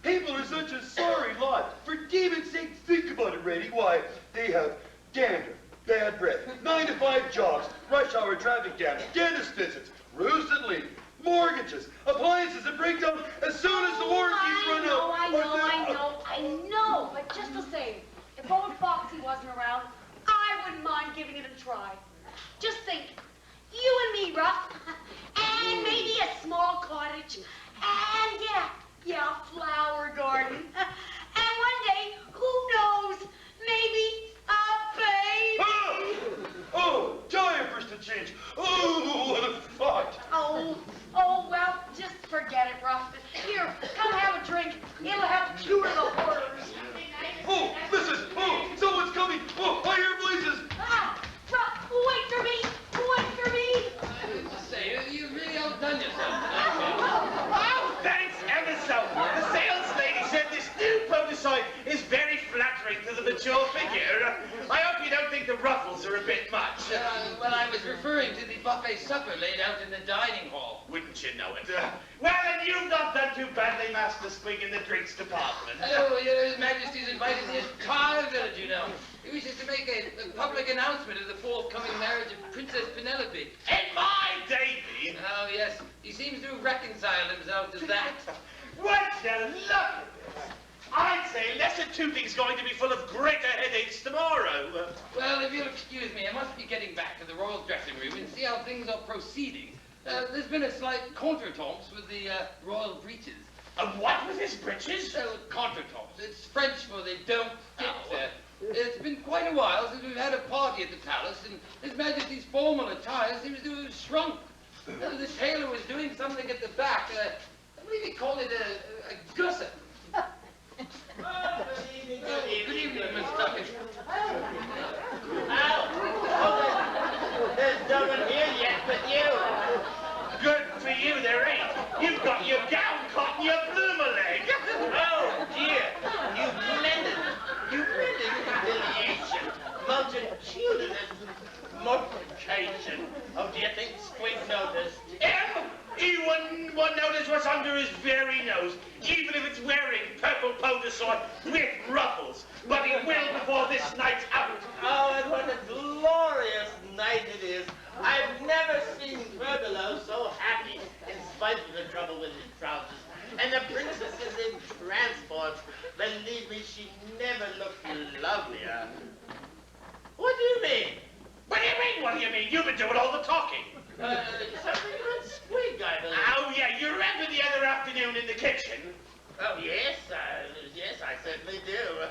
people are such a sorry lot. For demon's sake, think about it, Reddy. Why, they have dander, bad breath, 9 to 5 jobs, rush hour traffic jams, dentist visits, roofs that leak, mortgages, appliances that break down as soon as the warranties run out. I know, but just the same, if old Foxy wasn't around, I wouldn't mind giving it a try. Just think, you and me, Ruff, and maybe a small cottage, and yeah, a flower garden, and one day, who knows, maybe a baby. Oh, diapers to change. Oh, what a thought. Oh, well, just forget it, Ruff. Here, come have a drink. It'll help cure the horrors. Oh, listen. Oh, someone's coming. Oh, I hear voices. Ruff, wait for me. Wait for me. I was to say, you've really outdone yourself. Oh, thanks ever so. The sales lady said this new prototype is very flattering to the mature figure. I hope you don't think the ruffles are a bit much. Well, I was referring to the buffet supper laid out in the dining hall. Wouldn't you know it? Well, then you've not done too badly, Master Squig, in the drinks department. Oh, His Majesty's invited the entire village, you know. He wishes to make a public announcement of the forthcoming marriage of Princess Penelope. And my Davy! Oh, yes. He seems to have reconciled himself to that. Would you look at this? I'd say Lesser Tooting's going to be full of greater headaches tomorrow. Well, if you'll excuse me, I must be getting back to the royal dressing room and see how things are proceeding. There's been a slight contretemps with the royal breeches. What with his breeches? Contretemps. It's French for they don't fit. It's been quite a while since we've had a party at the palace, and His Majesty's formal attire seems to have shrunk. The tailor was doing something at the back. I believe he called it a gusset. Oh, Good evening, Miss Tuckett. There's no one here yet but you. Good for you, there ain't. You've got your gown caught in your bloomer leg. Oh, dear. You blended humiliation, multitudinous mortification. Oh, do you think Squig noticed? He wouldn't notice what's under his very nose, even if it's wearing purple poultice with ruffles. But he will before this night's out. Oh, and what a glorious night it is. I've never seen Ferdinand so happy, in spite of the trouble with his trousers. And the princess is in transports. Believe me, she never looked lovelier. What do you mean? What do you mean, what do you mean? You've been doing all the talking. Something about Squig, I believe. Oh, yeah, you remember the other afternoon in the kitchen? Oh, yes, I certainly do.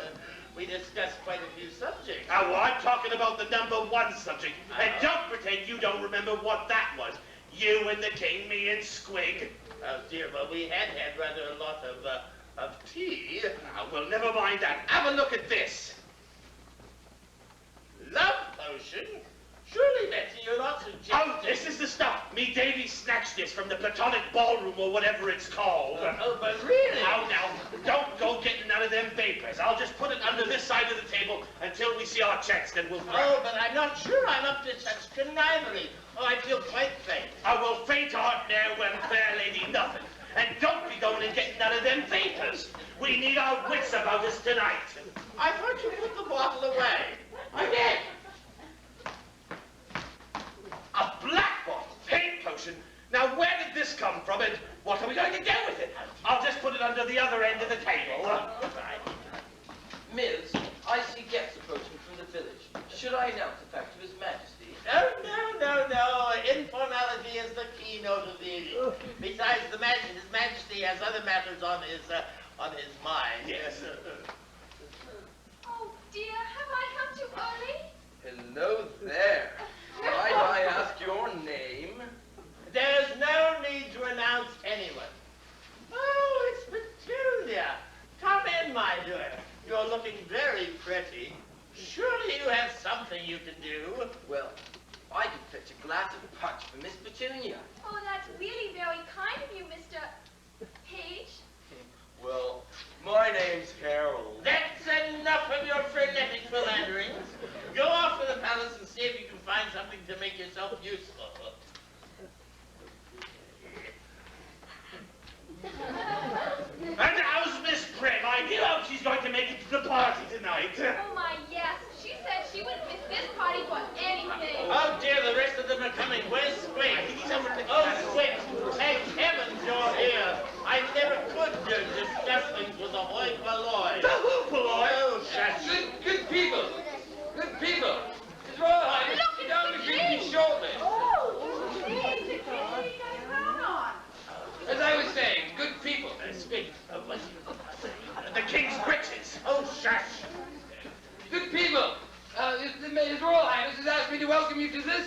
We discussed quite a few subjects. Oh, well, I'm talking about the #1 subject. And don't pretend you don't remember what that was. You and the king, me and Squig. Oh, dear, but we had rather a lot of tea. Oh, well, never mind that. Have a look at this. Love potion? Surely, Betsy, you're not suggesting... Oh, this is the stuff. Me Davy snatched this from the Platonic Ballroom or whatever it's called. Oh, but really? Now, don't go getting none of them vapors. I'll just put it under this side of the table until we see our checks, then we'll... Oh, but I'm not sure I'm up to such connivery. Oh, I feel quite faint. I will faint art now when fair lady nothing. And don't be going and getting none of them vapors. We need our wits about us tonight. I thought you put the bottle away. I did. A black bottle, paint potion. Now, where did this come from, and what are we going to do with it? I'll just put it under the other end of the table. Mills, I see guests approaching from the village. Should I announce the fact to His Majesty? Oh, no. Informality is the keynote of the evening. Besides, His Majesty has other matters on his mind. Yes. Oh, dear, have I come too early? Hello there. Might I ask your name? There's no need to announce anyone. Oh, it's peculiar. Come in, my dear. You're looking very pretty. Surely you have something you can do. Well, I can fetch a glass of punch for Miss Petunia. Oh, that's really very kind of you, Mr. Page. Well, my name's Harold. That's enough of your frenetic philanderings. Go off to the palace and see if you can find something to make yourself useful. And how's Miss Prim? I hope she's going to make it to the party tonight. Oh, my, yes. She said she wouldn't miss this party for anything. Oh dear, the rest of them are coming. Where's Squig? Oh, Squig, thank heavens you're here. I never could discuss things with a hoi polloi. The hoi polloi? Oh, shush. Good people. Good people. His Royal Highness will be down to greet me shortly. Oh, geez, the kid you got a crown on. As I was saying, good people. Squig, the king's breeches. Oh, shush. Good people. His Royal Highness has asked me to welcome you to this,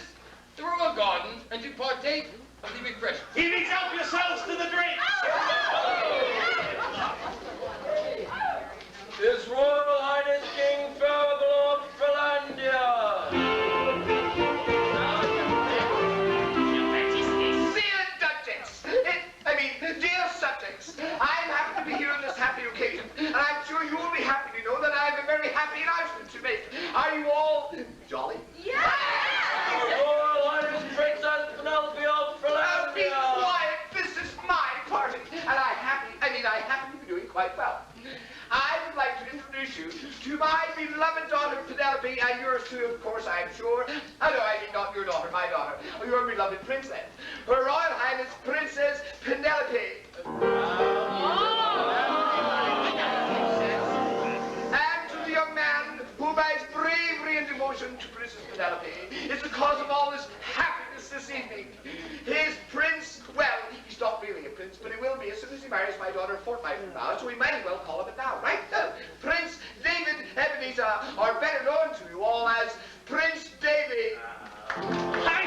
the Royal Garden, and to partake of the refreshments. He means help yourselves to the drinks. His Royal Highness King Farvelord Philandia. Dear Duchess, dear subjects, I'm happy to be here on this happy occasion, and I'm sure you will be happy to know that I have a very happy announcement to make. Are you all jolly? Yeah! His Royal Highness Princess Penelope of Be Philandia. quiet, this is my party, and I happen to be doing quite well. I would like to introduce you to my beloved daughter Penelope, and yours too, of course, I'm sure. Oh no, I mean not your daughter, my daughter, your beloved princess. Her Royal Highness Princess Penelope. And to the young man who by his bravery and devotion to Princess Penelope is the cause of all this happiness this evening. His prince, well, he's not really a prince, but he will be as soon as he marries my daughter a fortnight from now, so we might as well call him it now, right? Prince David Ebenezer, or better known to you all as Prince Davy. Hi,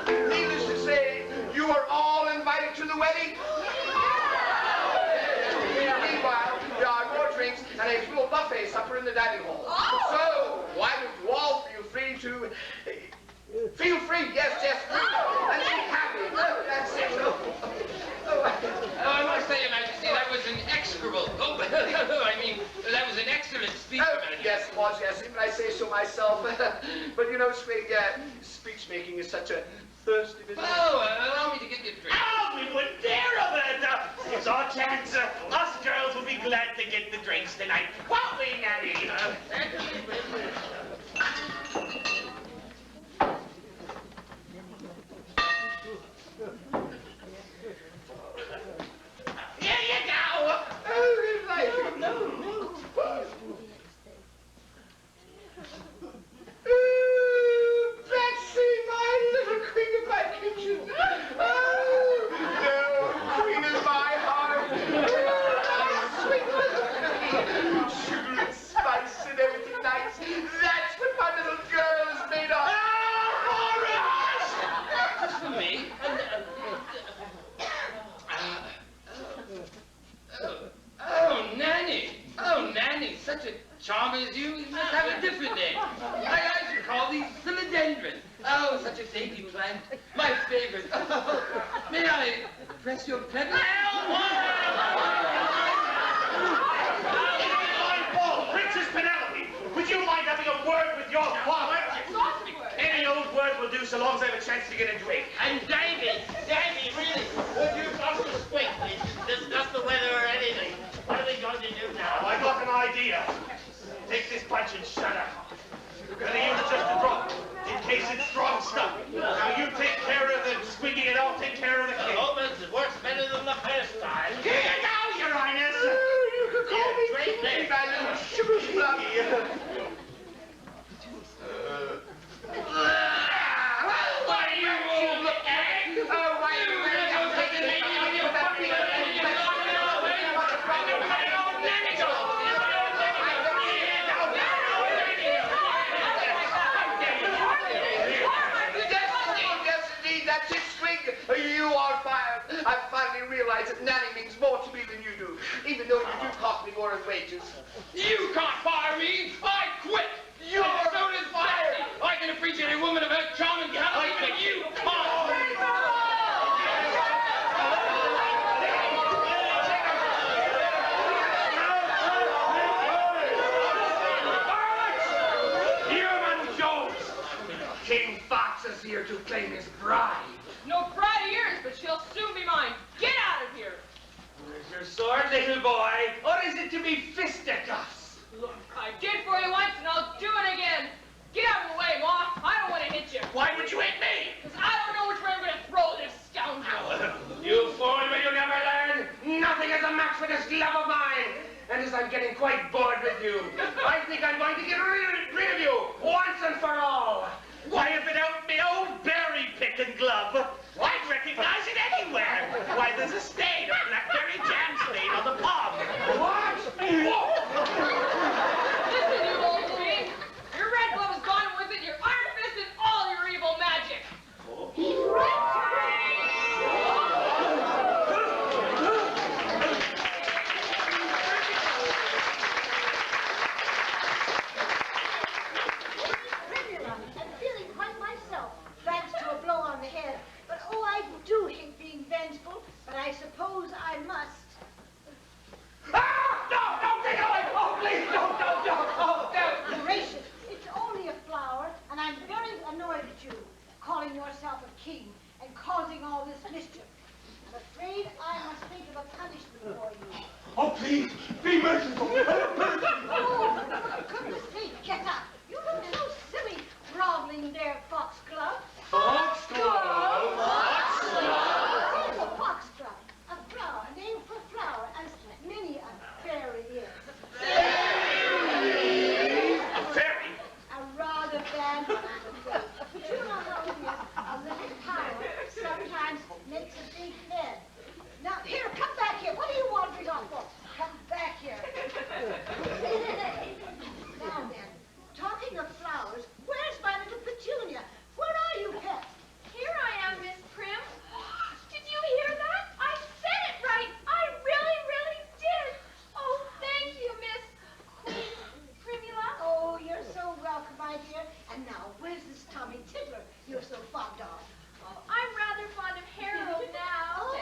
son! Needless to say, you are all invited to the wedding. Meanwhile, there are more drinks and a full buffet supper in the dining hall. So, why don't you all feel free to... Feel free, yes, free. And be happy. That's it. I must say, Your Majesty, that was an execrable. That was an excellent speech. Oh, yes, it was, yes. Even I say so myself. But you know, Swig, speech-making is such a thirsty business. Oh, allow me to get you a drink. Oh, we wouldn't dare of it. It's our chance. Us girls will be glad to get the drinks tonight. Won't we, Nanny? Here you go. Oh, no. Betsy, my little queen of my kitchen. Oh, no, queen of my heart. Sweet little queen. Sugar and spice and everything nice. That's what my little girl is made of. Just for me. Oh, Nanny, such a charmer as you must have a different name. I should call these philodendron. Oh, such a dainty plant. My favorite. May I press your pedal? Princess Penelope, would you mind having a word with your father? Any old word will do so long as I have a chance to get a drink. And Davy, really, would you talk to Squig, please? Discuss the weather or anything. What are we going to do now? I got an idea. Take this punch and shut up. We're going to use just a drop, in case it's strong stuff. Now you take care of the Squiggy and I'll take care of the king. Oh, but it works better than the first time. Here you go, Your Highness. You can call me Drink Queen, this. my little sugar plummy. You are fired. I've finally realized that Nanny means more to me than you do. Even even though you do cost me more in wages. You can't fire me. I quit. You're so does Betsy. I can appreciate a woman of her charm and gallantry, but you can't. King Fox is here to claim his bride. No bride of yours, but she'll soon be mine. Get out of here. Where's your sword, little boy? Or is it to be fisticuffs? Look, I did for you once, and I'll do it again. Get out of the way, Ma. I don't want to hit you. Why would you hit me? Because I don't know which way I'm going to throw this scoundrel. You fool, will you never learn? Nothing is a match for this love of mine. And as I'm getting quite bored with you, I think I'm going to get rid of you once and for all. Why, if it ain't me old berry-picking glove, I'd recognize it anywhere. Why, there's a stain, a blackberry jam stain on the palm. What? Listen, you old fiend. Your red glove is gone with it, your iron fist, and all your evil magic. He's right. I'm feeling quite myself, thanks to a blow on the head. But oh, I do hate being vengeful, but I suppose I must. Ah! No, don't take it away! Oh, please, don't! Oh, don't! Gracious, it's only a flower, and I'm very annoyed at you, calling yourself a king and causing all this mischief. I'm afraid I must think of a punishment for you. Oh, please, be merciful! Oh, for goodness sake, get up! You look so silly, groveling there, foxglove. Foxglove? Yes, a foxglove. A flower, a name for flower, as many a fairy is. A fairy? A rather bad one, I'm afraid. But you know how it is. A little power sometimes makes a big head. Now, here, come back here. What are you wandering off for? Come back here. Now then, talking of flowers, where's my little petunia? Where are you, pet? Here I am, Miss Prim. Did you hear that? I said it right. I really, really did. Oh, thank you, Miss Queen Primula. Oh, you're so welcome, my dear. And now, where's this Tommy Tiddler you're so fond of? Oh, I'm rather fond of Harold now.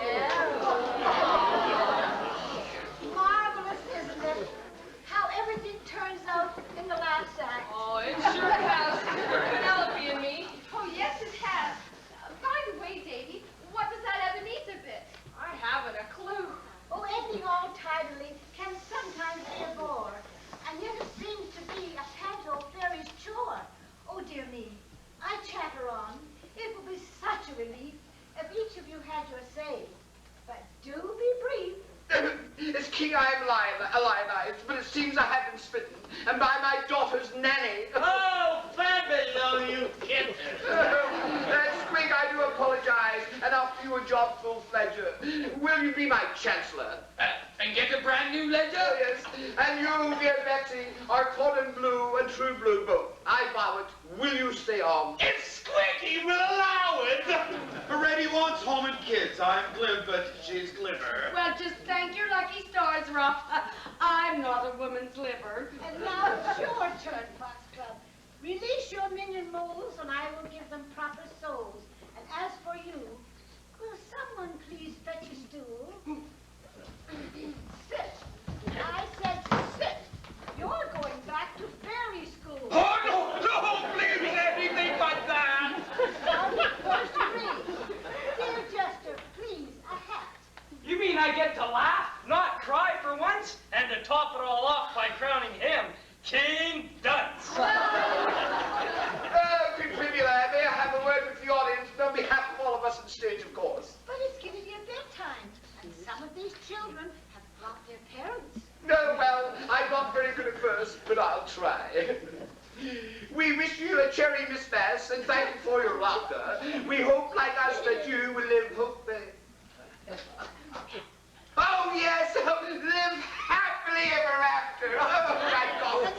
Marvelous, isn't it? How everything turns out in the last act. Oh, it sure has. Penelope and me. Oh, yes, it has. By the way, Davy, what was that Ebenezer bit? I haven't a clue. Oh, ending all tidily can sometimes be a bore, and yet it seems to be a panto fairy's chore. Oh, dear me, I chatter on. It will be such a relief if each of you had your say. But do be brief. As king I am lionized, but it seems I have been smitten, and by my daughter's nanny. Oh, Fabulous, you kitten. Squig, I do apologize, and offer you a job full-fledged. Will you be my chancellor? And get a brand new ledger? Oh, yes. And you, dear Betsy, are cotton blue and true blue both. I vow it. Will you stay on? If Squiggy will allow it. Reddy wants home and kids. I'm glib, but she's glibber. Well, just thank your lucky stars, Ruff. I'm not a woman's liver. And now it's your turn, Foxglove. Release your minion moles, and I will give them proper souls. And as for you, will someone please fetch a stool? Sit. I said sit. You're going back to fairy school. Oh, no, please, anything but that. First degree. Dear Jester, please, a hat. You mean I get to laugh, not cry for once, and to top it all off by crowning him King Dunce? Queen Primula, may I have a word with the audience on behalf of all of us on stage, of course? But it's getting near bedtime, and some of these children have brought their parents. No, well, I'm not very good at first, but I'll try. We wish you a cherry Miss Bass, and thank you for your laughter. We hope, like us, that you will live Oh, yes, live happily ever after. Oh, my God.